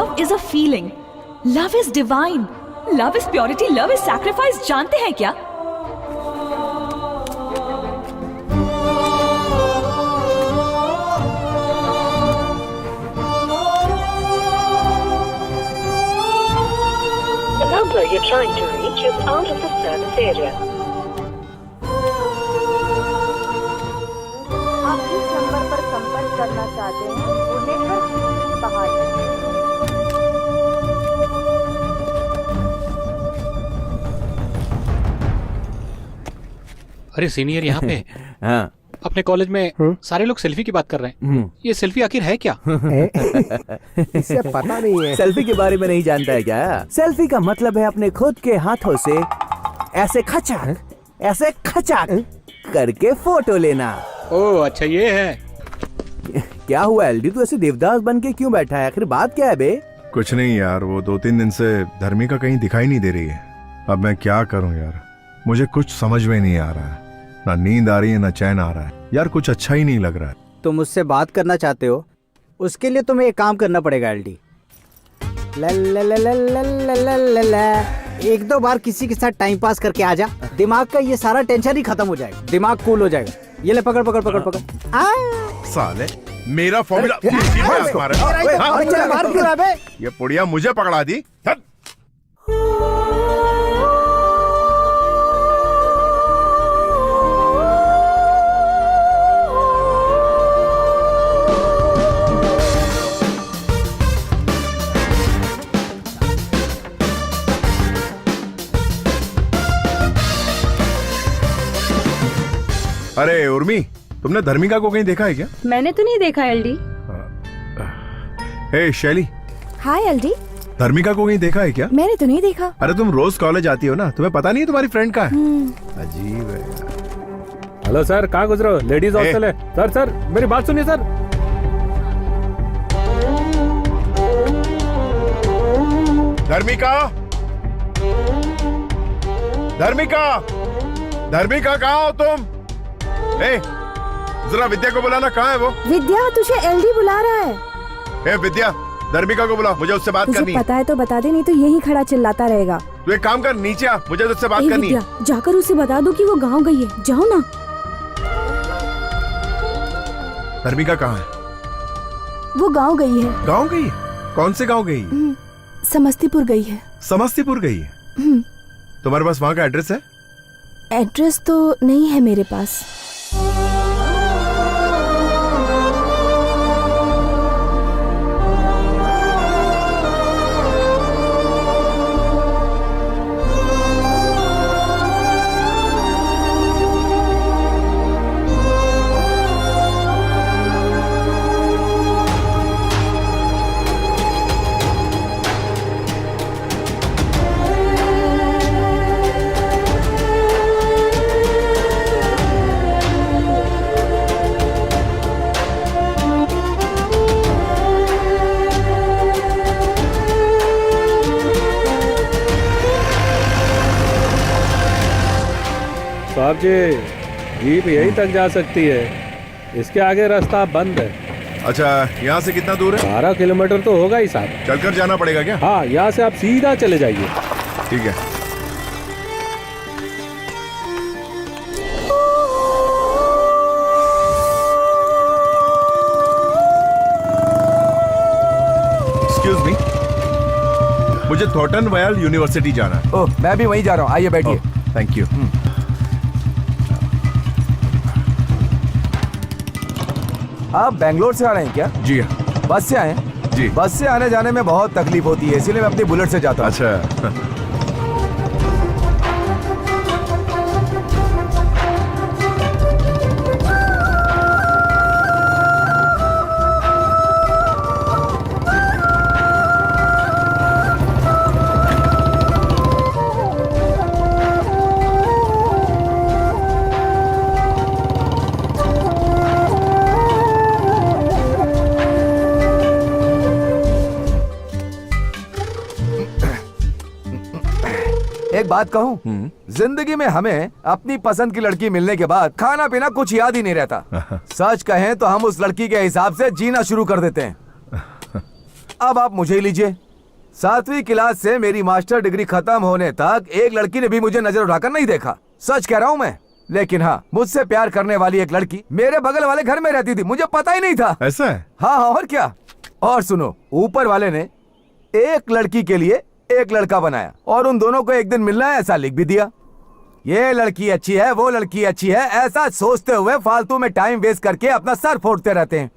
Love is a feeling, love is divine, love is purity, love is sacrifice, जानते हैं क्या? The number you're trying to reach is out of the service area. आप जिस नंबर पर संपर्क करना चाहते हैं वो नेटवर्क से बाहर है। अरे सीनियर यहाँ पे हाँ अपने कॉलेज में सारे लोग सेल्फी की बात कर रहे हैं। ये सेल्फी आखिर है क्या? इससे पता नहीं है। सेल्फी के बारे में नहीं जानता है क्या? सेल्फी का मतलब है अपने खुद के हाथों से ऐसे खचाक करके फोटो लेना। ओह अच्छा ये है। क्या हुआ एलडी, तू ऐसे देवदास बन के क्यों बैठा है? आखिर बात क्या है बे? कुछ नहीं यार, वो 2-3 दिन से धर्मिका कहीं दिखाई नहीं दे रही है। अब मैं क्या करूं यार, मुझे कुछ समझ में नहीं आ रहा है। ना नींद आ रही है ना चैन आ रहा है यार, कुछ अच्छा ही नहीं लग रहा है। तुम मुझसे बात करना चाहते हो, उसके लिए तुम्हें एक काम करना पड़ेगा एलडी। एक दो बार किसी के साथ टाइम पास करके आ जा, दिमाग का ये सारा टेंशन ही खत्म हो जाएगा, दिमाग कूल हो जाएगा। ये ले पकड़ पकड़ पकड़ पकड़। साले मेरा फॉर्मूला ये पुड़िया मुझे पकड़ा दी। अरे उर्मी, तुमने धर्मिका को कहीं देखा है क्या? मैंने तो नहीं देखा एलडी। हे शैली। हाय एलडी। धर्मिका को कहीं देखा है क्या? मैंने तो नहीं देखा। अरे तुम रोज कॉलेज आती हो ना, तुम्हें पता नहीं है तुम्हारी फ्रेंड का है? अजीब है। हेलो सर, कहाँ गुजरो? लेडीज हॉस्टल है। सर सर मेरी बात सुनिए सर। धर्मिका, धर्मिका, धर्मिका कहाँ हो तुम? ए, जरा विद्या को बुलाना, कहाँ है वो? विद्या, तुझे एलडी बुला रहा है। ए विद्या, धर्मिका को बुला, मुझे उससे बात करनी है। पता है तो बता दे, नहीं तो यही खड़ा चिल्लाता रहेगा। तू एक काम कर, नीचे आ, मुझे उससे बात करनी है। जाकर उसे बता दो कि वो गांव गई है, जाओ ना। धर्मिका कहाँ है? वो गांव गई है। गाँव गई है? कौन से गाँव गई है? समस्तीपुर गई है। समस्तीपुर गई है? तुम्हारे पास वहाँ का एड्रेस है? एड्रेस तो नहीं है मेरे पास। साहब जी, जीप यहीं तक जा सकती है, इसके आगे रास्ता बंद है। अच्छा, यहाँ से कितना दूर है? 12 किलोमीटर तो होगा ही साहब। चलकर जाना पड़ेगा क्या? हाँ, यहाँ से आप सीधा चले जाइए। ठीक है। एक्सक्यूज मी, मुझे थॉर्टन वयल यूनिवर्सिटी जाना है। ओह, मैं भी वहीं जा रहा हूँ, आइए बैठिए। Thank you. आप बेंगलोर से आ रहे हैं क्या? जी हाँ। बस से आए हैं? जी। बस से आने जाने में बहुत तकलीफ होती है, इसीलिए मैं अपनी बुलेट से जाता हूँ। अच्छा। एक बात कहूँ, जिंदगी में हमें अपनी पसंद की लड़की मिलने के बाद खाना पीना कुछ याद ही नहीं रहता। सच कहें तो हम उस लड़की के हिसाब से जीना शुरू कर देते हैं। अब आप मुझे ही लीजिए। 7वीं क्लास से मेरी मास्टर डिग्री खत्म होने तक एक लड़की ने भी मुझे नजर उठाकर नहीं देखा। सच कह रहा हूँ मैं। लेकिन हाँ, मुझसे प्यार करने वाली एक लड़की मेरे बगल वाले घर में रहती थी, मुझे पता ही नहीं था। ऐसा है? हाँ हाँ, और क्या। और सुनो, ऊपर वाले ने एक लड़की के लिए एक लड़का बनाया और उन दोनों को एक दिन मिलना है ऐसा लिख भी दिया। ये लड़की अच्छी है, वो लड़की अच्छी है, ऐसा सोचते हुए फालतू में टाइम वेस्ट करके अपना सर फोड़ते रहते हैं।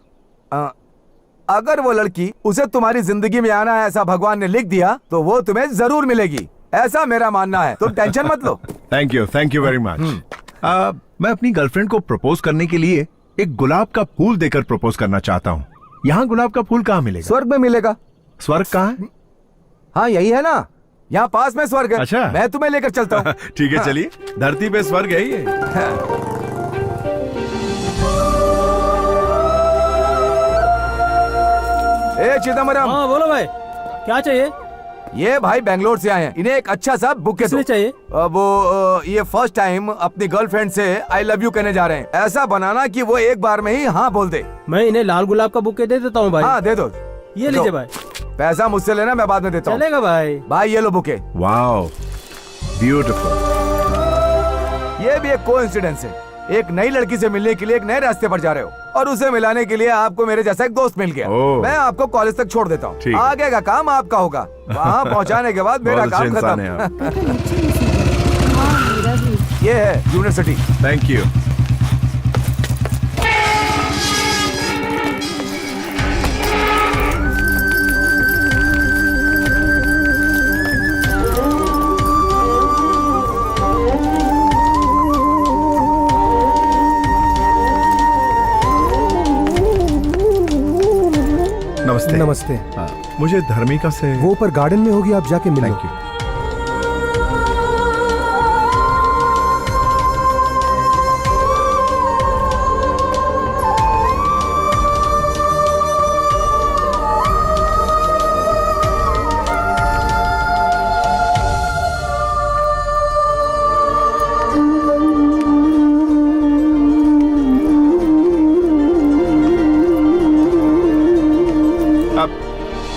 अगर वो लड़की उसे तुम्हारी जिंदगी में आना है ऐसा भगवान ने लिख दिया तो वो तुम्हें जरूर मिलेगी, ऐसा मेरा मानना है। तुम टेंशन मत लो। Thank you very much. मैं अपनी गर्लफ्रेंड को प्रपोज करने के लिए एक गुलाब का फूल देकर प्रपोज करना चाहता हूँ। यहाँ गुलाब का फूल कहाँ मिलेगा? स्वर्ग में मिलेगा। स्वर्ग कहाँ है? हाँ यही है ना, यहाँ पास में स्वर्ग है। अच्छा, मैं तुम्हें लेकर चलता हूँ। ठीक है, चलिए। धरती पे स्वर्ग है ये। ए चिदम्बरम। हाँ बोलो भाई, क्या चाहिए? ये भाई बेंगलोर से आए हैं, इन्हें एक अच्छा सा बुके दो। चाहिए? वो ये फर्स्ट टाइम अपनी गर्लफ्रेंड से आई लव यू कहने जा रहे हैं। ऐसा बनाना कि वो एक बार में ही हाँ बोल दे। मैं इन्हें लाल गुलाब का बुके दे देता हूँ भाई। हाँ दे दो। ये लीजिए भाई। पैसा मुझसे लेना, मैं बाद में देता हूँ। चलेगा भाई। भाई ये लो बुके। Wow, beautiful. ये भी एक कोइंसिडेंस है। एक नई लड़की से मिलने के लिए एक नए रास्ते पर जा रहे हो और उसे मिलाने के लिए आपको मेरे जैसा एक दोस्त मिल गया। मैं आपको कॉलेज तक छोड़ देता हूँ, आगे का काम आपका होगा। वहाँ पहुँचाने के बाद मेरा काम खत्म। ये है यूनिवर्सिटी। Thank you. नमस्ते। नमस्ते। मुझे धर्मिका से। वो ऊपर गार्डन में होगी, आप जाके मिलो। Thank you.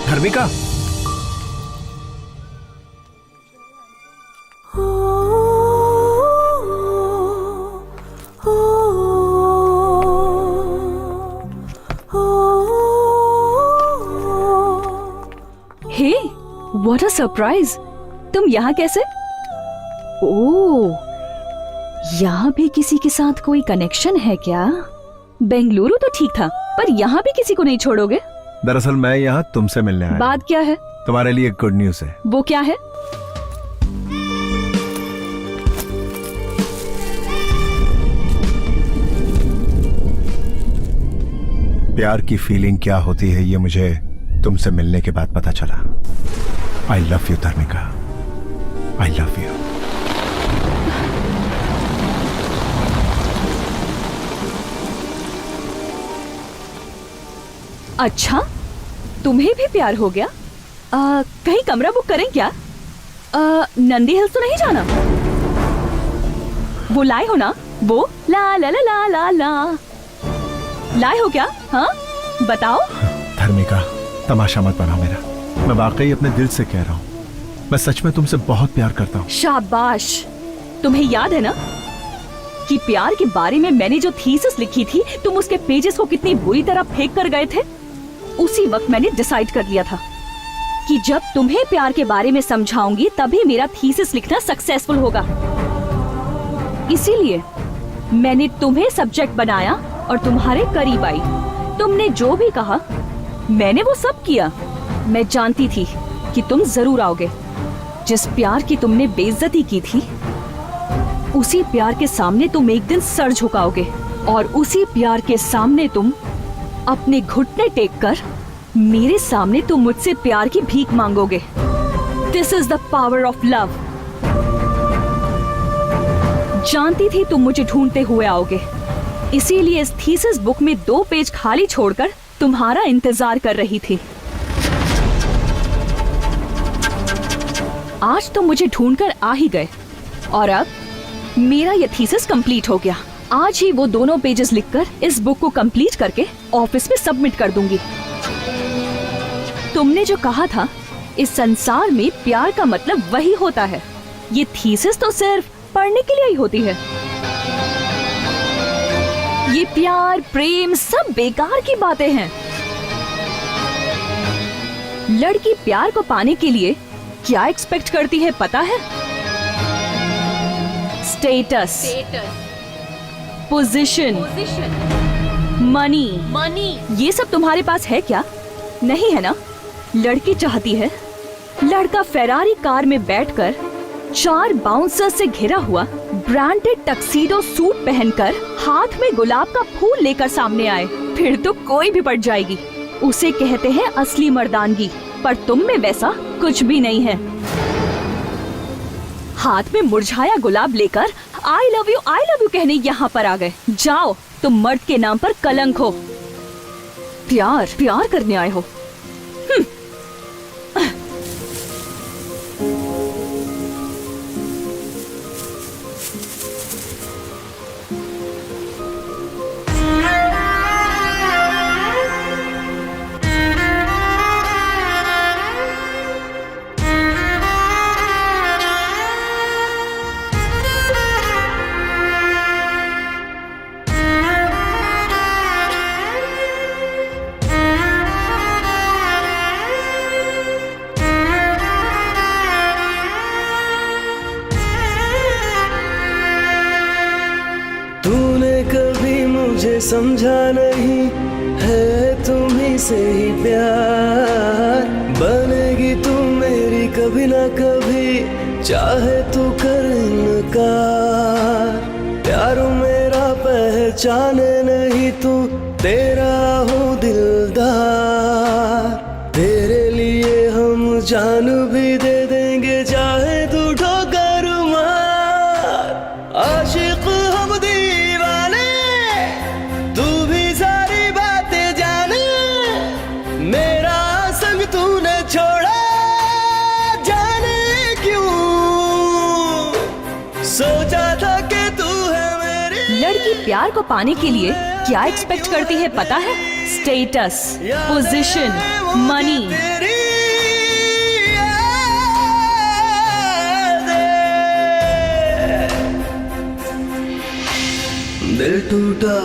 Dharmika, hey, what a surprise! तुम यहाँ कैसे? ओह, यहाँ भी किसी के साथ कोई कनेक्शन है क्या? बेंगलुरु तो ठीक था, पर यहाँ भी किसी को नहीं छोड़ोगे? दरअसल मैं यहाँ तुमसे मिलने आया। बात क्या है? तुम्हारे लिए गुड न्यूज है। वो क्या है? प्यार की फीलिंग क्या होती है ये मुझे तुमसे मिलने के बाद पता चला। I love you Dharmika, I love you. अच्छा, तुम्हें भी प्यार हो गया? कहीं कमरा बुक करें क्या? नंदी हिल्स तो नहीं जाना? वो लाए हो ना? वो ला ला ला ला ला ला लाए हो क्या? हाँ बताओ। धर्मिका, तमाशा मत बनाओ मेरा। मैं वाकई अपने दिल से कह रहा हूँ, मैं सच में तुमसे बहुत प्यार करता हूँ। शाबाश। तुम्हें याद है ना कि प्यार के बारे में मैंने जो थीसिस लिखी थी, तुम उसके पेजेस को कितनी बुरी तरह फेंक कर गए थे? उसी वक्त मैंने डिसाइड कर लिया था कि जब तुम्हें प्यार के बारे में समझाऊंगी तभी मेरा थीसिस लिखना सक्सेसफुल होगा। इसीलिए मैंने तुम्हें सब्जेक्ट बनाया और तुम्हारे करीब आई। तुमने जो भी कहा मैंने वो सब किया। मैं जानती थी कि तुम जरूर आओगे। जिस प्यार की तुमने बेइज्जती की थी, उसी प्यार के सामने तुम एक दिन सर झुकाओगे और उसी प्यार के सामने तुम अपने घुटने टेक कर मेरे सामने तुम मुझसे प्यार की भीख मांगोगे। This is the power of love. जानती थी तुम मुझे ढूंढते हुए आओगे, इसीलिए इस थीसिस बुक में 2 पेज खाली छोड़कर तुम्हारा इंतजार कर रही थी। आज तो मुझे ढूंढकर आ ही गए और अब मेरा ये थीसिस कंप्लीट हो गया। आज ही वो दोनों पेजेस लिखकर इस बुक को कंप्लीट करके ऑफिस में सबमिट कर दूंगी। तुमने जो कहा था इस संसार में प्यार का मतलब वही होता है, ये थीसिस तो सिर्फ पढ़ने के लिए ही होती है। ये प्यार प्रेम सब बेकार की बातें हैं। लड़की प्यार को पाने के लिए क्या एक्सपेक्ट करती है पता है? Status, position, money. ये सब तुम्हारे पास है क्या? नहीं है ना? लड़की चाहती है लड़का फेरारी कार में बैठकर 4 बाउंसर से घिरा हुआ ब्रांडेड टक्सीडो सूट पहनकर हाथ में गुलाब का फूल लेकर सामने आए, फिर तो कोई भी पड़ जाएगी। उसे कहते हैं असली मर्दानगी, पर तुम में वैसा कुछ भी नहीं है। हाथ में मुरझाया गुलाब लेकर आई लव यू कहने यहाँ पर आ गए। जाओ, तुम मर्द के नाम पर कलंक हो। प्यार करने आए हो। समझा नहीं है तुम्हीं से ही प्यार, बनेगी तू मेरी कभी ना कभी, चाहे तू कर इनकार। प्यार मेरा पहचाने नहीं तू, तेरा हूँ दिलदार। तेरे लिए हम जान भी दे देंगे, चाहे तू ठोकर मार। आशिक हम दीवाने, तू भी सारी बातें जाने। मेरा संग तूने छोड़ा, जाने क्यों। सोचा था कि तू है मेरी। लड़की प्यार को पाने के लिए क्या एक्सपेक्ट करती है पता है? Status, position, money. दिल टूटा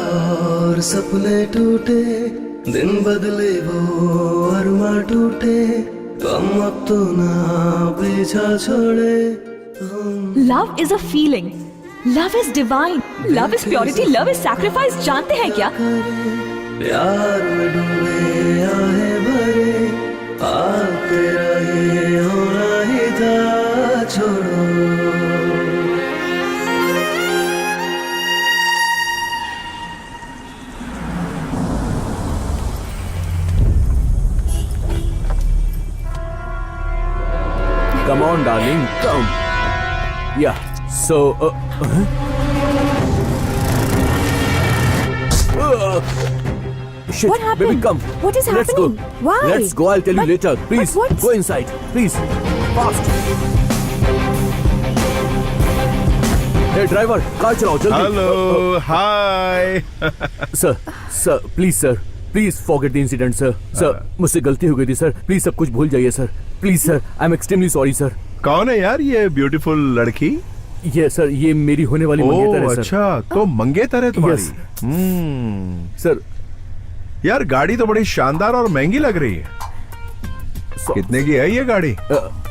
और सपने टूटे, दिन बदले वो अरमा टूटे। तुम अब तो ना पीछा छोड़े। Love is a feeling, love is divine, love is purity, love is sacrifice. जानते हैं क्या? प्यार में डूबे आहे भरे, तेरा ये होना ही था। छोड़ो Come on, darling, come. Yeah, so... shit, What happened? baby, come. What is Let's happening? go. Why? Let's go, I'll tell you later. Please, what's- go inside. Please, fast. Hey, driver, car चलाओ, जल्दी. Hello, hi. Sir, please, sir. Please forget the incident, sir. Sir, मुझसे गलती हो गई थी, sir. Please सब कुछ भूल जाइए, sir. Please, sir. I'm extremely sorry, sir. कौन है यार ये ब्यूटीफुल लड़की? ये सर, ये मेरी होने वाली मंगेतर है, सर. अच्छा, तो मंगेतर है तुम्हारी? Yes. सर, यार गाड़ी तो बड़ी शानदार और महंगी लग रही है। कितने की है ये गाड़ी?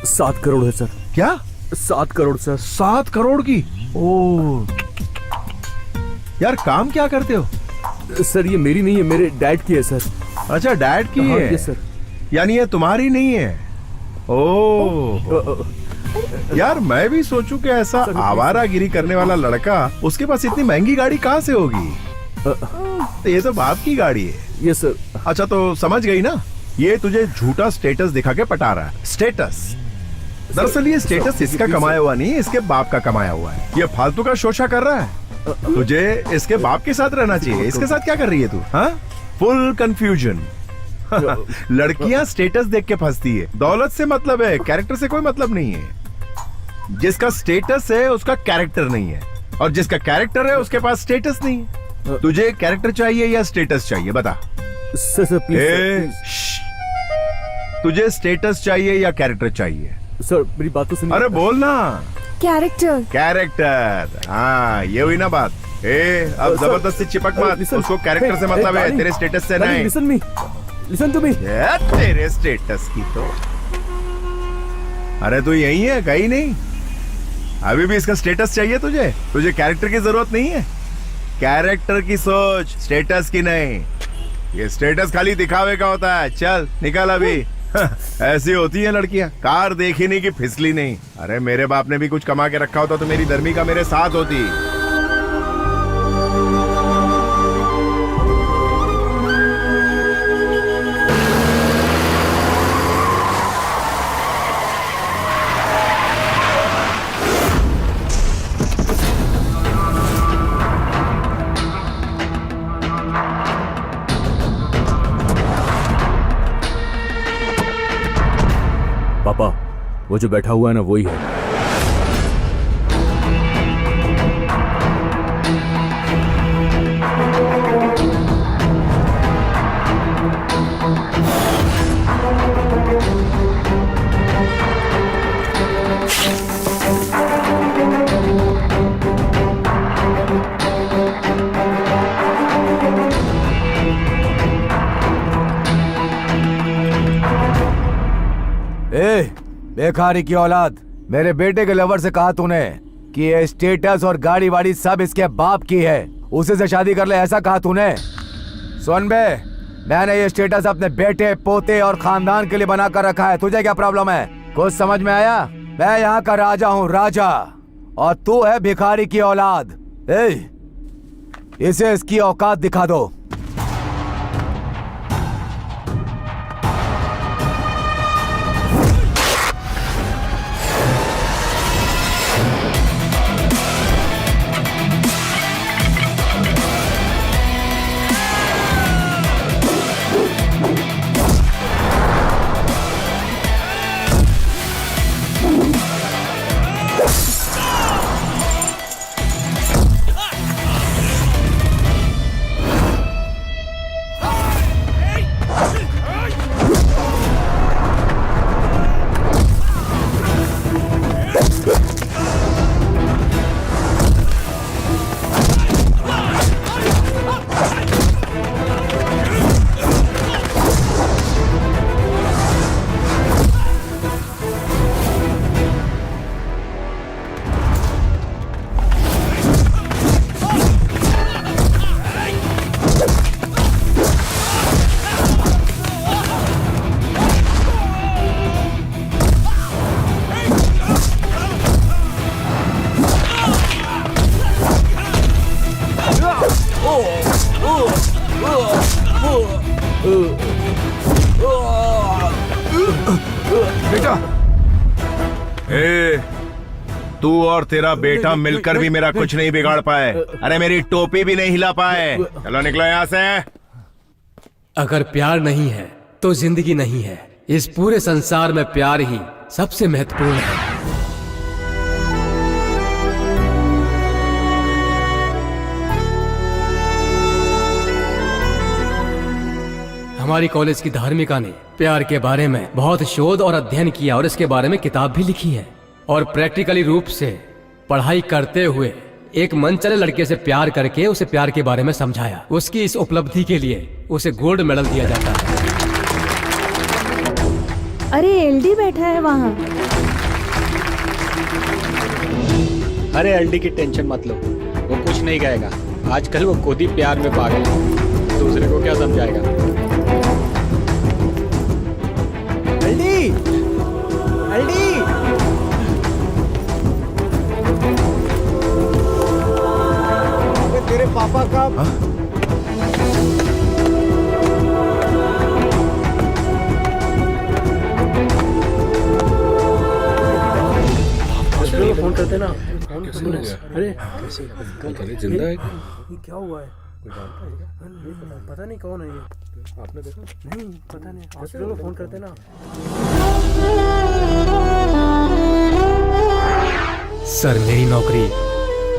7 करोड़ है, सर. क्या? 7 करोड़, सर. 7 करोड़ की? ओ यार, काम क्या करते हो? सर, ये मेरी नहीं है, मेरे डैड की है, सर. अच्छा, डैड की है? Yes, sir. यानी ये तुम्हारी नहीं है? ओह यार, मैं भी सोचूं कि ऐसा आवारागिरी करने वाला लड़का, उसके पास इतनी महंगी गाड़ी कहाँ से होगी? तो ये तो बाप की गाड़ी है। Yes sir. अच्छा, तो समझ गई ना, ये तुझे झूठा स्टेटस दिखा के पटा रहा है। स्टेटस, दरअसल ये स्टेटस इसका कमाया हुआ नहीं, इसके बाप का कमाया हुआ है। ये फालतू का शोशा कर रहा है। तुझे इसके बाप के साथ रहना चाहिए, इसके साथ क्या कर रही है तू? हाँ, फुल कंफ्यूजन। लड़कियां स्टेटस देख के फंसती है। दौलत से मतलब है, कैरेक्टर से कोई मतलब नहीं है। जिसका स्टेटस है उसका कैरेक्टर नहीं है, और जिसका कैरेक्टर है उसके पास स्टेटस नहीं है। तुझे कैरेक्टर चाहिए या स्टेटस चाहिए, बता। Sir please. तुझे स्टेटस चाहिए या कैरेक्टर चाहिए? सर मेरी बात तो सुनिए। अरे बोल ना। कैरेक्टर। कैरेक्टर, हाँ ये हुई ना बात। अब जबरदस्ती चिपक मत, उसको कैरेक्टर से मतलब है, तेरे स्टेटस से नहीं। Listen to me. तेरे स्टेटस की तो, अरे तू यही है, कहीं नहीं। अभी भी इसका स्टेटस चाहिए तुझे? तुझे कैरेक्टर की जरूरत नहीं है। कैरेक्टर की सोच, स्टेटस की नहीं। ये स्टेटस खाली दिखावे का होता है। चल निकल अभी। ऐसी होती है लड़कियां, कार देखी नहीं कि फिसली नहीं। अरे मेरे बाप ने भी कुछ कमा के रखा होता तो मेरी धर्मिका मेरे साथ होती। पापा, वो जो बैठा हुआ है ना वही है। बेकारी की औलाद, मेरे बेटे के लवर से कहा तूने कि ये स्टेटस और गाड़ी वाड़ी सब इसके बाप की है, उसी से शादी कर ले, ऐसा कहा तूने? सुन बे, मैंने ये स्टेटस अपने बेटे, पोते और खानदान के लिए बना कर रखा है। तुझे क्या प्रॉब्लम है? कुछ समझ में आया? मैं यहाँ का राजा हूँ, राजा, और तू है भिखारी की औलाद। इसे इसकी औकात दिखा दो। बेटा, तू और तेरा बेटा मिलकर भी मेरा कुछ नहीं बिगाड़ पाए। अरे मेरी टोपी भी नहीं हिला पाए। चलो निकलो यहाँ से। अगर प्यार नहीं है तो जिंदगी नहीं है। इस पूरे संसार में प्यार ही सबसे महत्वपूर्ण है। हमारी कॉलेज की धार्मिका ने प्यार के बारे में बहुत शोध और अध्ययन किया और इसके बारे में किताब भी लिखी है, और प्रैक्टिकली रूप से पढ़ाई करते हुए एक मनचले लड़के से प्यार करके उसे प्यार के बारे में समझाया। उसकी इस उपलब्धि के लिए उसे गोल्ड मेडल दिया जाता है। अरे एलडी बैठा है वहाँ। अरे एलडी की टेंशन मत लो, वो कुछ नहीं कहेगा। आजकल वो खुद ही प्यार में पागल है, दूसरे को क्या समझाएगा। एलडी, एलडी, तेरे पापा का फोन करते ना। अरे जिंदा है क्या हुआ है? पता नहीं कौन है ये। आपने देखा? नहीं पता नहीं। हॉस्पिटल में फोन करते ना। सर मेरी नौकरी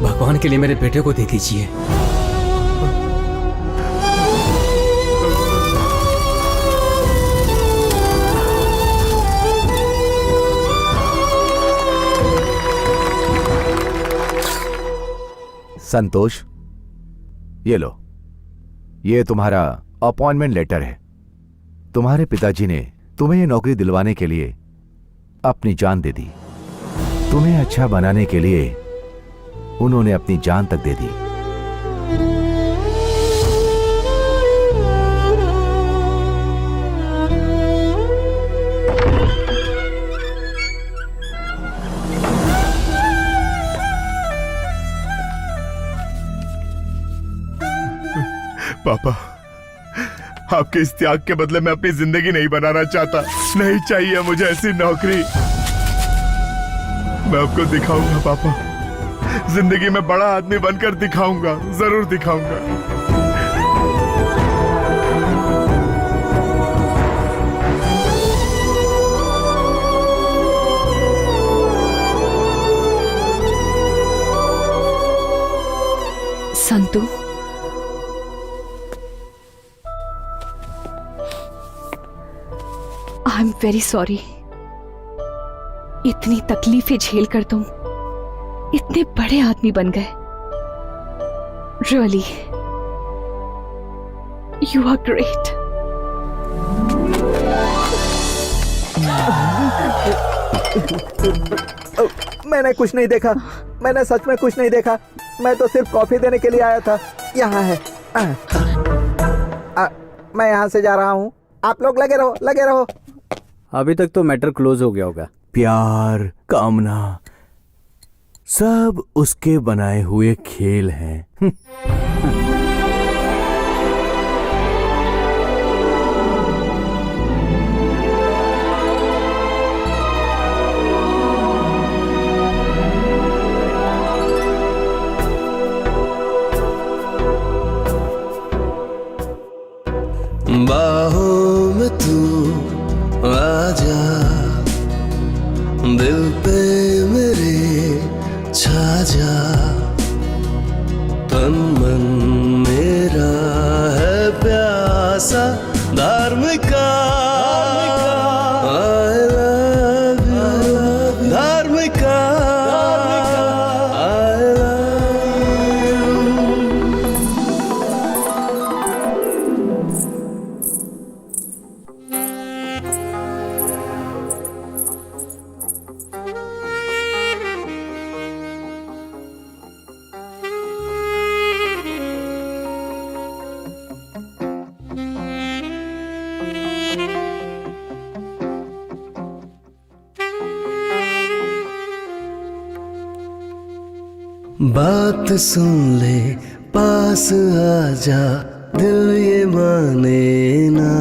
भगवान के लिए मेरे बेटे को दे दीजिए। संतोष, ये लो, ये तुम्हारा अपॉइंटमेंट लेटर है। तुम्हारे पिताजी ने तुम्हें ये नौकरी दिलवाने के लिए अपनी जान दे दी। तुम्हें अच्छा बनाने के लिए उन्होंने अपनी जान तक दे दी। पापा, आपके इस त्याग के बदले मैं अपनी जिंदगी नहीं बनाना चाहता। नहीं चाहिए मुझे ऐसी नौकरी। मैं आपको दिखाऊंगा पापा, जिंदगी में बड़ा आदमी बनकर दिखाऊंगा, जरूर दिखाऊंगा। Santu, I am very sorry. इतनी तकलीफें झेल कर तुम इतने बड़े आदमी बन गए। Really, you are great. मैंने कुछ नहीं देखा, मैंने सच में कुछ नहीं देखा। मैं तो सिर्फ कॉफी देने के लिए आया था। यहाँ है। मैं यहाँ से जा रहा हूँ, आप लोग लगे रहो, लगे रहो। अभी तक तो मैटर क्लोज हो गया होगा। प्यार, कामना, सब उसके बनाए हुए खेल हैं। बाहों में तू आजा, दिल पे मेरे छा जा। तन मन मेरा है प्यासा, Dharmika. I love you, Dharmika. I love you। बात सुन ले, पास आजा, दिल ये माने ना।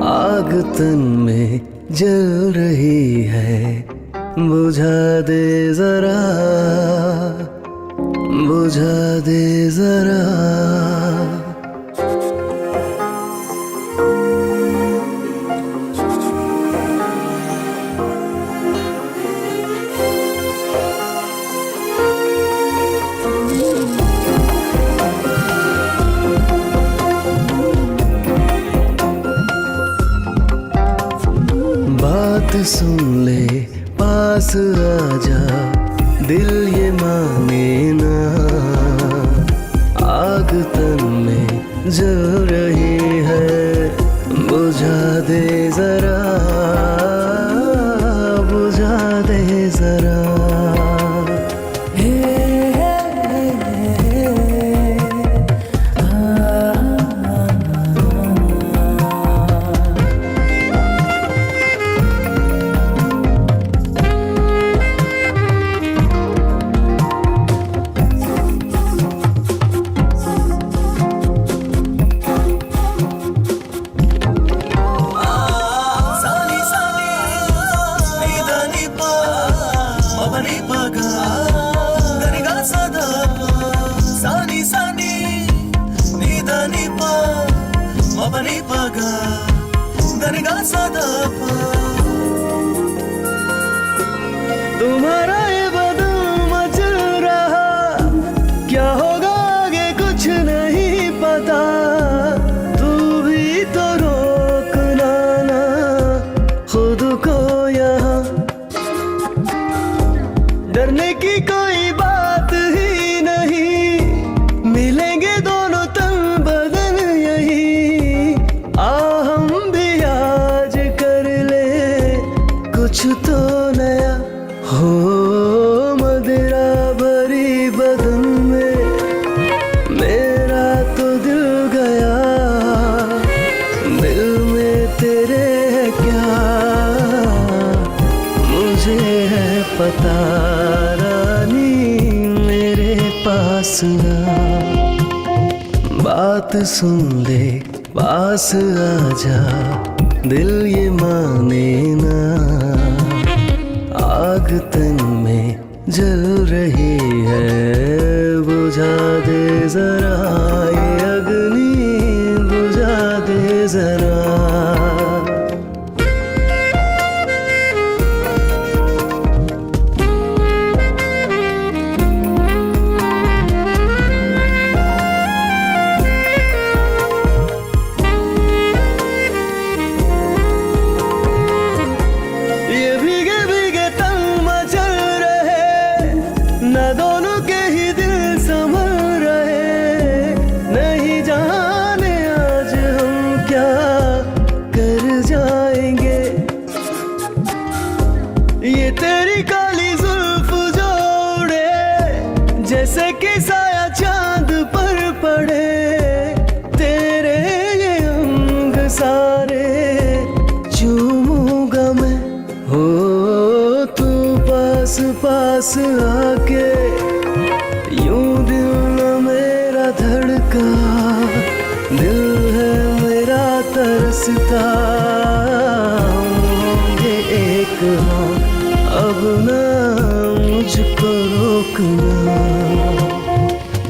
आग तन में जल रही है, बुझा दे जरा, बुझा दे जरा। बात सुन ले, पास आजा, दिल ये माने ना। आग तन में जल रही है, बुझा दे जरा, बुझा दे जरा। तुम्हारा ये बदल मचल रहा, क्या होगा आगे कुछ नहीं पता। तू भी तो रोकना ना खुद को यहाँ, डरने की कोई बात ही पता रानी मेरे पास आ, बात सुन ले पास आजा, दिल ये माने ना, आग तन में जल रही है, बुझा दे जरा ये अग्नि, बुझा दे जरा। जैसे कि साया चांद पर पड़े, तेरे ये अंग सारे चूमूंगा मैं, हो तू पास पास आके, यूं दिल न मेरा धड़का, दिल है मेरा तरसता, ये एक हाँ अब ना मुझको रोकना,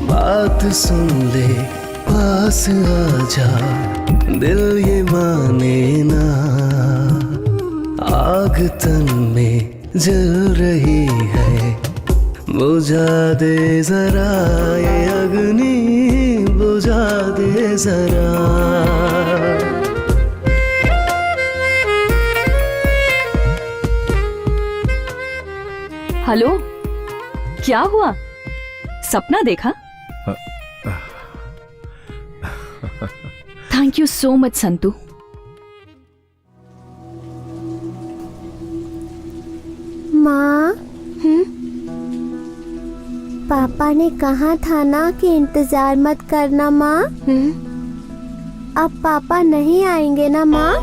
बात सुन ले पास आजा, दिल ये माने ना, आग तन में जल रही है, बुझा दे जरा ये अग्नि, बुझा दे जरा। हेलो, क्या हुआ? सपना देखा? Thank you so much Santu. माँ, पापा ने कहा था ना कि इंतजार मत करना माँ। अब पापा नहीं आएंगे ना माँ?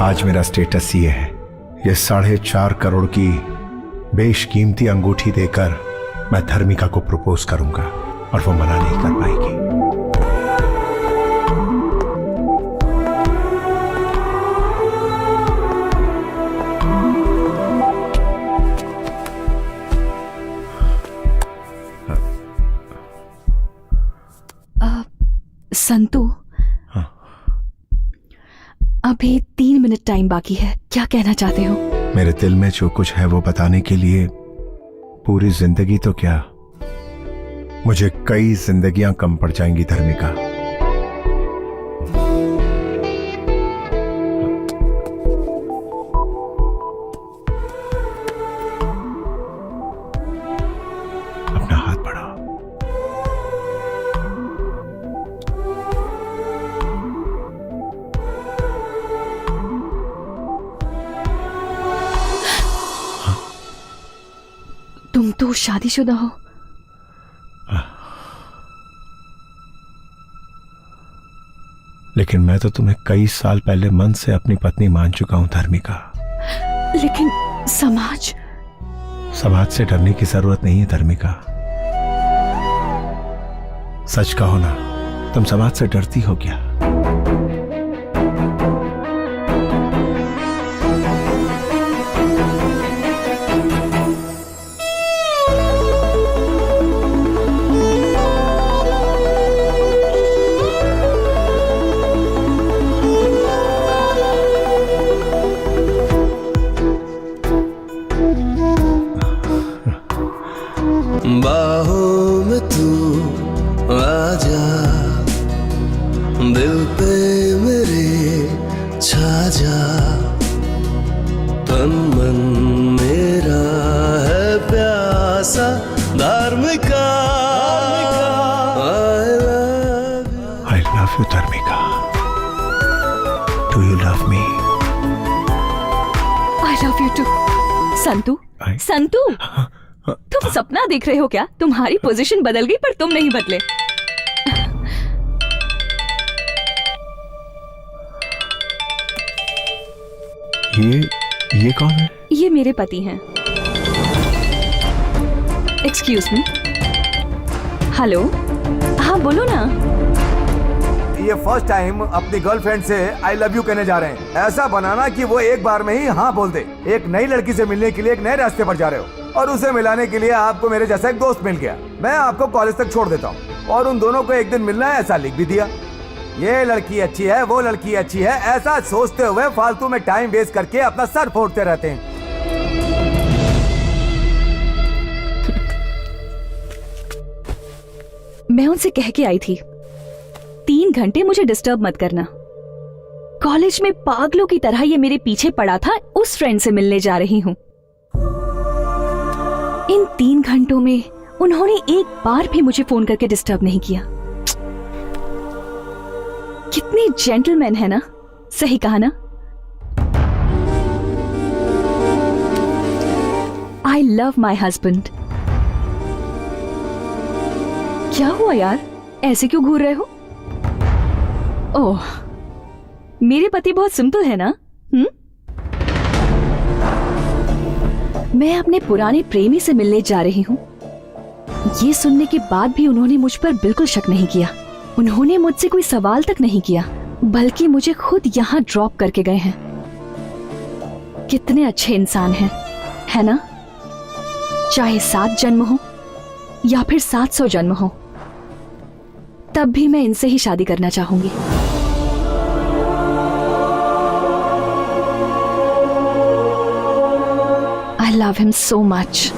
आज मेरा स्टेटस ये है, ये 4.5 करोड़ की बेशकीमती अंगूठी देकर मैं धर्मिका को प्रपोज करूंगा और वो मना नहीं कर पाएगी। संतू, अभी 3 मिनट टाइम बाकी है, क्या कहना चाहते हो? मेरे दिल में जो कुछ है वो बताने के लिए पूरी जिंदगी तो क्या, मुझे कई जिंदगियां कम पड़ जाएंगी धर्मिका। अपना हाथ बढ़ाओ। तुम तो शादीशुदा हो। लेकिन मैं तो तुम्हें कई साल पहले मन से अपनी पत्नी मान चुका हूं धर्मिका। लेकिन समाज से डरने की जरूरत नहीं है धर्मिका। सच कहो ना, तुम समाज से डरती हो क्या? बाहों में तू आजा, दिल पे मेरे छा जा, तन मन मेरा है प्यासा Dharmika. I love you धर्मिका। Do you love me? I love you too। Santu, Santu, तुम सपना देख रहे हो क्या? तुम्हारी पोजीशन बदल गई पर तुम नहीं बदले। ये कौन है? ये मेरे पति हैं। Excuse me. हेलो, हाँ बोलो ना। ये फर्स्ट टाइम अपनी गर्लफ्रेंड से आई लव यू कहने जा रहे हैं। ऐसा बनाना कि वो एक बार में ही हाँ बोल दे। एक नई लड़की से मिलने के लिए एक नए रास्ते पर जा रहे हो और उसे मिलाने के लिए आपको मेरे जैसा एक दोस्त मिल गया। मैं आपको कॉलेज तक छोड़ देता हूँ और उन दोनों को एक दिन मिलना है ऐसा लिख भी दिया। ये लड़की अच्छी है, वो लड़की अच्छी है, ऐसा सोचते हुए फालतू में टाइम वेस्ट करके अपना सर फोड़ते रहते हैं। मैं उनसे कह के आई थी 3 घंटे मुझे डिस्टर्ब मत करना। कॉलेज में पागलों की तरह ये मेरे पीछे पड़ा था, उस फ्रेंड से मिलने जा रही हूँ। इन 3 घंटों में उन्होंने एक बार भी मुझे फोन करके डिस्टर्ब नहीं किया। कितने जेंटलमैन है ना, सही कहा ना? I love my husband. क्या हुआ यार, ऐसे क्यों घूर रहे हो? ओह, मेरे पति बहुत सिंपल है ना? मैं अपने पुराने प्रेमी से मिलने जा रही हूँ। ये सुनने के बाद भी उन्होंने मुझ पर बिल्कुल शक नहीं किया। उन्होंने मुझसे कोई सवाल तक नहीं किया, बल्कि मुझे खुद यहाँ ड्रॉप करके गए हैं। कितने अच्छे इंसान हैं, है ना? चाहे 7 जन्म हो या फिर 700 जन्म हो, तब भी मैं इनसे ही शादी करना चाहूंगी। I love him so much.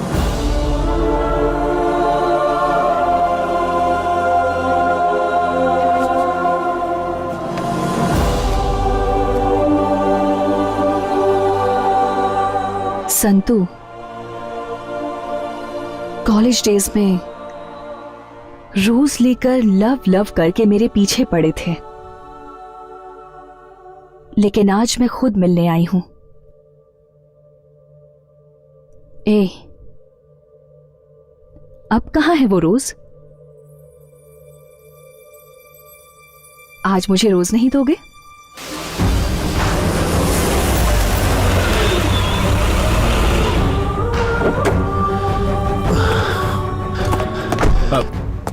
Santu, college days में रोज लेकर लव लव करके मेरे पीछे पड़े थे, लेकिन आज मैं खुद मिलने आई हूं। ए, अब कहां है वो रोज? आज मुझे रोज नहीं दोगे?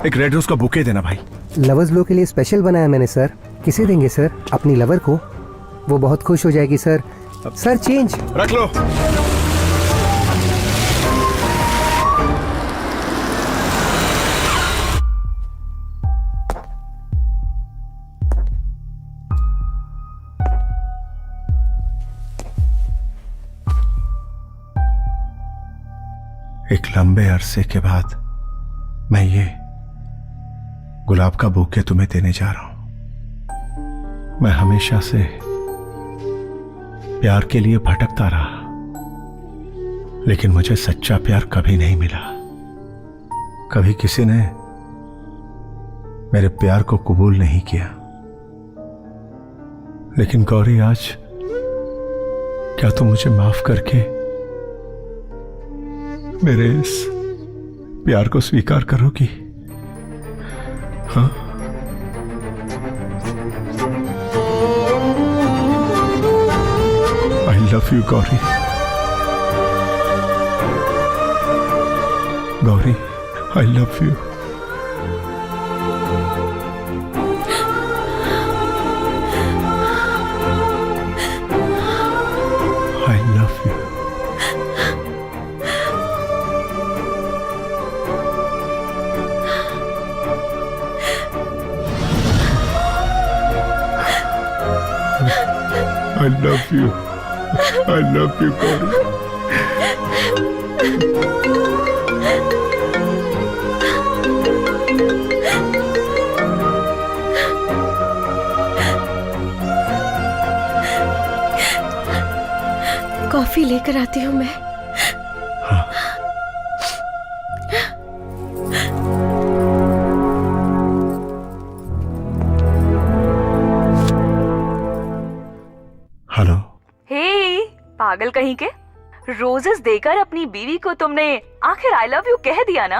एक रेड रोज का बुके देना भाई। लवर्स लो के लिए स्पेशल बनाया मैंने सर। किसे देंगे सर? अपनी लवर को, वो बहुत खुश हो जाएगी सर। सर चेंज रख लो। एक लंबे अरसे के बाद मैं ये गुलाब का बुके तुम्हें देने जा रहा हूं। मैं हमेशा से प्यार के लिए भटकता रहा, लेकिन मुझे सच्चा प्यार कभी नहीं मिला। कभी किसी ने मेरे प्यार को कबूल नहीं किया। लेकिन गौरी, आज क्या तुम मुझे माफ करके मेरे इस प्यार को स्वीकार करोगी? हाँ? I love you, Gauri. Gauri, I love you। I love you। I love you। I love you, Gauri. Coffee लेकर आती हूँ मैं। हेलो। हे, पागल कहीं के, रोजेस देकर अपनी बीवी को तुमने आखिर आई लव यू कह दिया ना?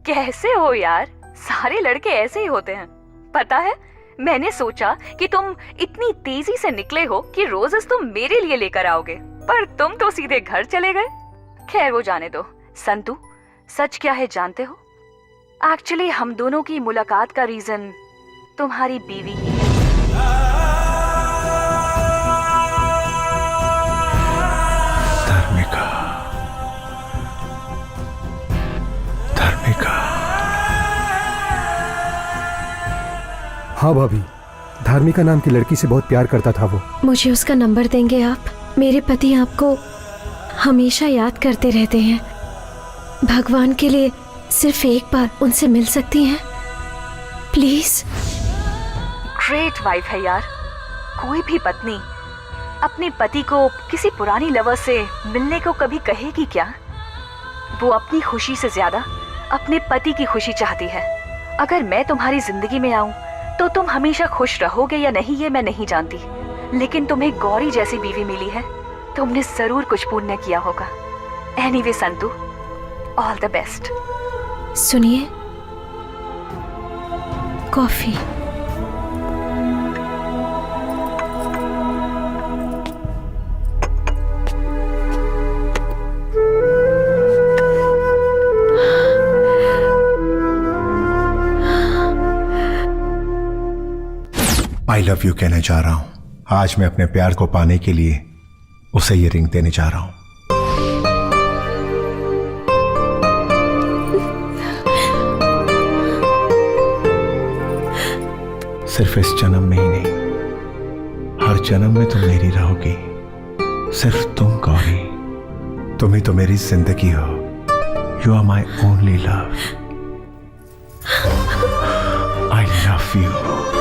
कैसे हो यार, सारे लड़के ऐसे ही होते हैं। पता है, मैंने सोचा कि तुम इतनी तेजी से निकले हो कि रोजेस तुम मेरे लिए लेकर आओगे, पर तुम तो सीधे घर चले गए। खैर वो जाने दो। संतू, सच क्या है जानते हो? एक्चुअली हम दोनों की मुलाकात का रीजन तुम्हारी बीवी ही है। धर्मिका, धर्मिका। हाँ भाभी, धार्मिका नाम की लड़की से बहुत प्यार करता था वो। मुझे उसका नंबर देंगे आप? मेरे पति आपको हमेशा याद करते रहते हैं। भगवान के लिए सिर्फ एक बार उनसे मिल सकती हैं प्लीज? ग्रेट वाइफ है यार। कोई भी पत्नी अपने पति को किसी पुरानी लवर से मिलने को कभी कहेगी क्या? वो अपनी खुशी से ज्यादा अपने पति की खुशी चाहती है। अगर मैं तुम्हारी जिंदगी में आऊं तो तुम हमेशा खुश रहोगे या नहीं ये मैं नहीं जानती, लेकिन तुम्हें गौरी जैसी बीवी मिली है, तुमने जरूर कुछ पुण्य किया होगा। Anyway Santu, all the best. सुनिए, कॉफी। आई लव यू कहने जा रहा हूं। आज मैं अपने प्यार को पाने के लिए उसे ये रिंग देने जा रहा हूं। सिर्फ इस जन्म में ही नहीं, हर जन्म में तुम मेरी रहोगी। सिर्फ तुम गौरी, तुम ही तो मेरी जिंदगी हो। You are my only love. I love you.